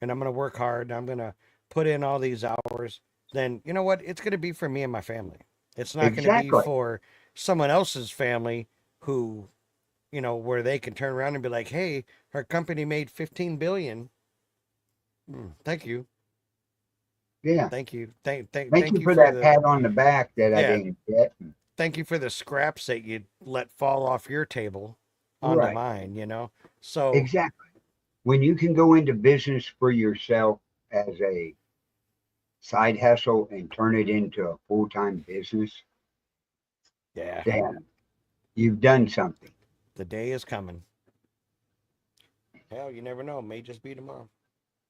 and I'm gonna work hard and I'm gonna put in all these hours, then you know what, it's gonna be for me and my family. It's not gonna be Exactly. for someone else's family who, where they can turn around and be like, hey, our company made 15 billion. Thank you. Yeah. Thank you. Thank Thank you you for for that the pat on the back that I yeah, didn't get. thank you for the scraps that you let fall off your table onto Right. mine. So Exactly. When you can go into business for yourself as a side hustle and turn it into a full-time business, yeah, then you've done something. the day is coming. Hell, you never know. It may just be tomorrow.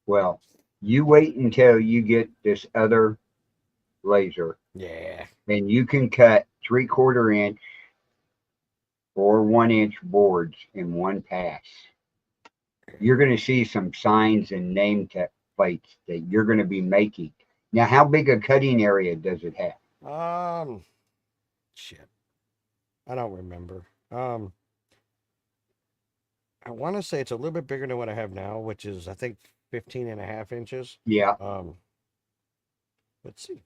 Well, you wait until you get this other laser Yeah. and you can cut 3/4 inch or 1 inch boards in one pass. You're going to see some signs and name plates that you're going to be making. Now, how big a cutting area does it have? Shit. I don't remember. I want to say it's a little bit bigger than what I have now, which is I think 15 and a half inches. Yeah, Let's see.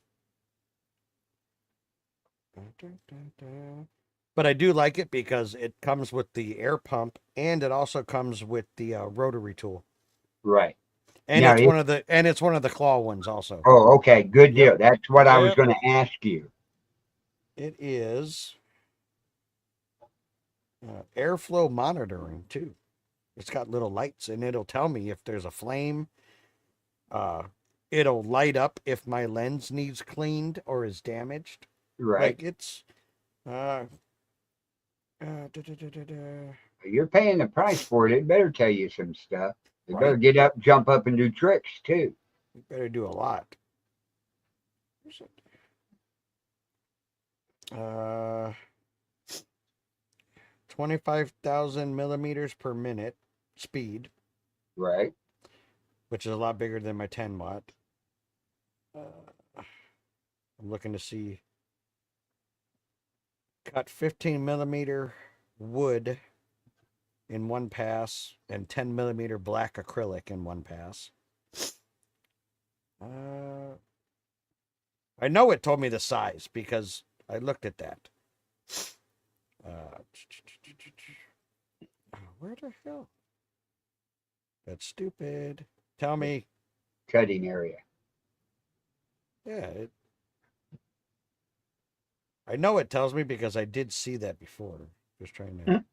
But I do like it because it comes with the air pump and it also comes with the rotary tool. right. And Now, it's one of the claw ones also. oh, okay, good Yep. deal. That's what I was Yep. going to ask you. It is. Airflow monitoring too. It's got little lights, and it'll tell me if there's a flame. Uh, it'll light up if my lens needs cleaned or is damaged. Right. Like it's uh, da, da, da, da, da. You're paying the price for it. It better tell you some stuff. You better Right? get up, jump up, and do tricks too. You better do a lot. Uh, 25,000 millimeters per minute speed, Right. which is a lot bigger than my 10 watt. I'm looking to see. Cut 15 millimeter wood in one pass and 10 millimeter black acrylic in one pass. I know it told me the size because I looked at that. Where the hell? That's stupid. Tell me. Cutting area. Yeah. I know it tells me because I did see that before. Just trying to.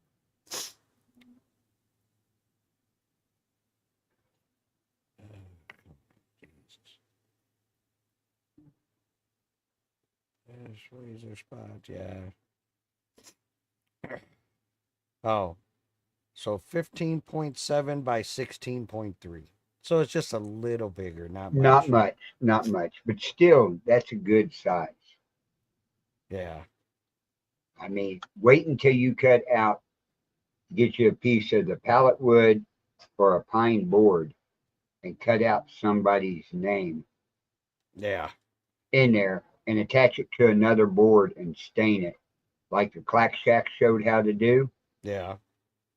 Laser spot, yeah. Oh, so 15.7 by 16.3. So it's just a little bigger, not Not much. much. Not much. But still, that's a good size. Yeah. I mean, wait until you cut out, get you a piece of the pallet wood or a pine board and cut out somebody's name Yeah. in there and attach it to another board and stain it like the Clack Shack showed how to do. Yeah.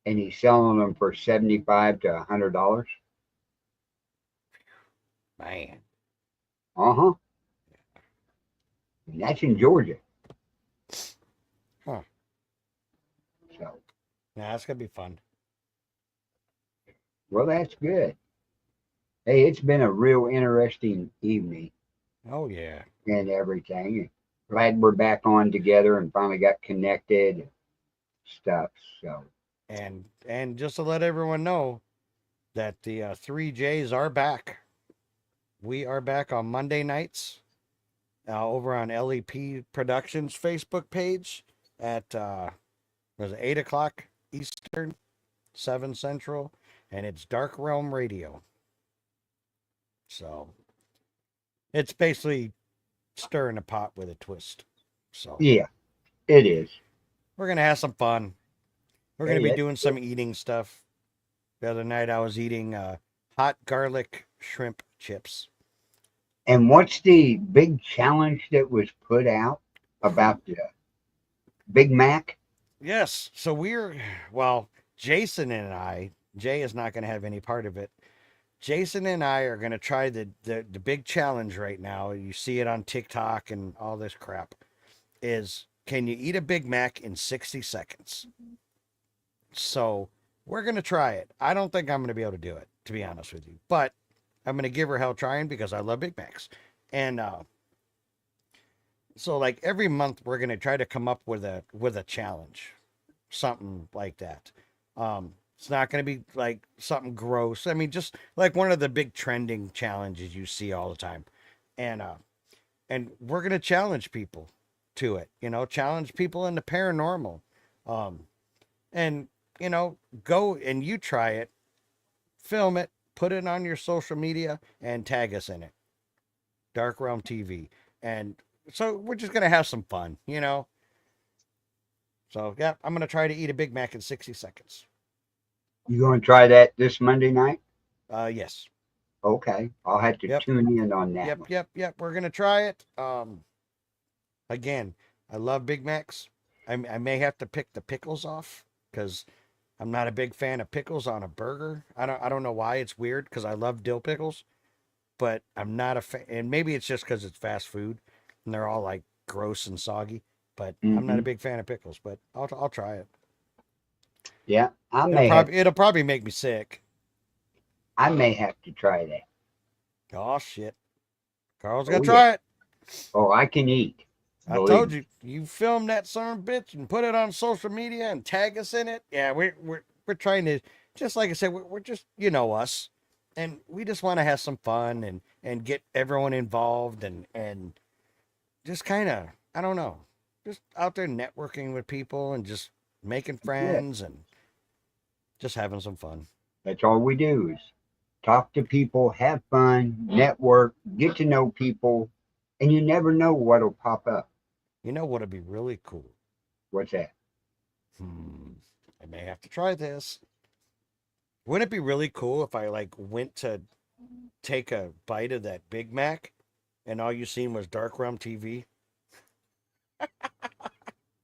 And he's selling them for $75 to $100. Man. Uh-huh. And that's in Georgia. Huh. So, Yeah, that's gonna be fun. well, that's good. Hey, it's been a real interesting evening Oh yeah. and everything. Glad we're back on together and finally got connected and stuff. So, And just to let everyone know that the 3Js are back. We are back on Monday nights over on LEP Productions Facebook page at was it 8 o'clock Eastern, 7 Central, and it's Dark Realm Radio. So it's basically stirring the pot with a twist. So yeah, it is. we're gonna have some fun. We're gonna Hey, be that's doing some eating stuff. The other night I was eating hot garlic shrimp chips. and what's the big challenge that was put out about the Big Mac? Yes. So well, Jason and I, Jay is not going to have any part of it. Jason and I are going to try the big challenge right now. You see it on TikTok and all this crap. Is can you eat a Big Mac in 60 seconds? So we're going to try it. I don't think I'm going to be able to do it, to be honest with you. But I'm going to give her hell trying because I love Big Macs. And so like every month we're going to try to come up with a challenge, something like that. It's not going to be like something gross. I mean, just like one of the big trending challenges you see all the time. And we're going to challenge people to it, challenge people in the paranormal. Um and go and you try it, film it, put it on your social media and tag us in it. Dark Realm TV. And so we're just going to have some fun. So, yeah, I'm going to try to eat a Big Mac in 60 seconds. You going to try that this Monday night? Yes. Okay, I'll have to Yep. tune in on that one. Yep. We're going to try it. Again, I love Big Macs. I may have to pick the pickles off because I'm not a big fan of pickles on a burger. I don't know why. It's weird because I love dill pickles, but I'm not a fan. And maybe it's just because it's fast food and they're all like gross and soggy. But I'm not a Hmm. big fan of pickles. But I'll try it. Yeah, It'll probably make me sick. I may have to try that. Oh shit, Carl's Oh gonna yeah. try it. Oh, I can eat. I Believe told me. you, you film that son of a bitch and put it on social media and tag us in it. Yeah, we're trying to, just like I said, we're just, you know us, and we just want to have some fun and get everyone involved and just kind of, I don't know, just out there networking with people and just making Yeah, friends and just having some fun. that's all we do is talk to people, have fun, network, get to know people, and you never know what'll pop up. You know what'd be really cool? What's that? Hmm, I may have to try this. Wouldn't it be really cool if I like went to take a bite of that Big Mac and all you seen was dark rum TV?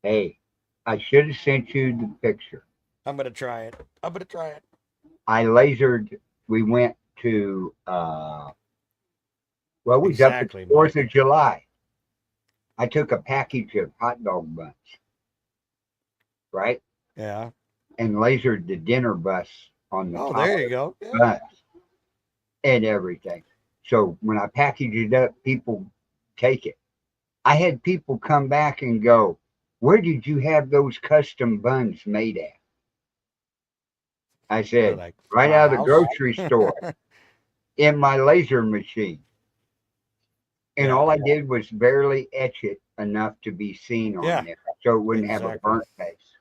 Hey, I should have sent you the picture. I'm gonna try it. I'm gonna try it. I lasered. We went to well, it was up at the Exactly, 4th Mike. of July. I took a package of hot dog buns, right? Yeah. And lasered the dinner bus on the Oh, top there of you the go. Yeah. bus and everything. So when I package it up, people take it. I had people come back and go, "Where did you have those custom buns made at?" I They're said, like "Right my out of the house. grocery store in my laser machine." And Yeah. all I did was barely etch it enough to be seen on Yeah. there so it wouldn't have a Exactly. burnt face.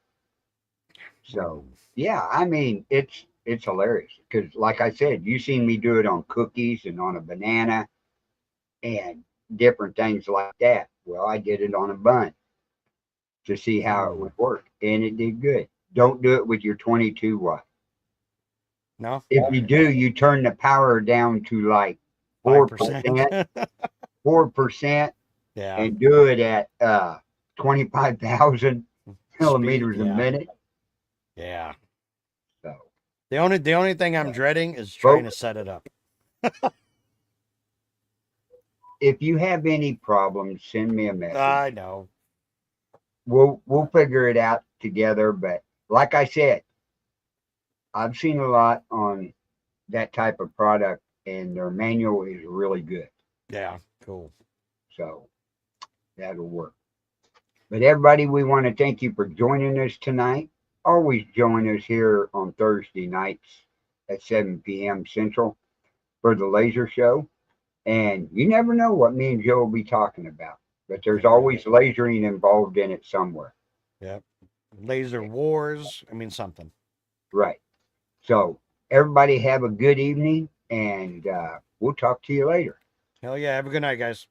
So Hmm. yeah, I mean it's hilarious because like I said, you seen me do it on cookies and on a banana and different things like that. Well, I did it on a bun to see how it Hmm. would work, and it did good. Don't do it with your 22 watt. No. If you do, you turn the power down to like four 5%. percent, 4%, Yeah. and do it at 25,000 Speed. millimeters a Yeah. minute. Yeah. So, The only thing I'm dreading is trying to folks, set it up. if you have any problems, send me a message. I know. We'll figure it out together. But like I said, I've seen a lot on that type of product, and their manual is really good. Yeah. Cool. So that'll work. But everybody, we want to thank you for joining us tonight. Always join us here on Thursday nights at 7 p.m. Central for the laser show. And you never know what me and Joe will be talking about, but there's Never know. always lasering involved in it somewhere. Yep. Laser Wars. I mean something. Right. So, everybody have a good evening, and we'll talk to you later. Hell yeah. Have a good night, guys.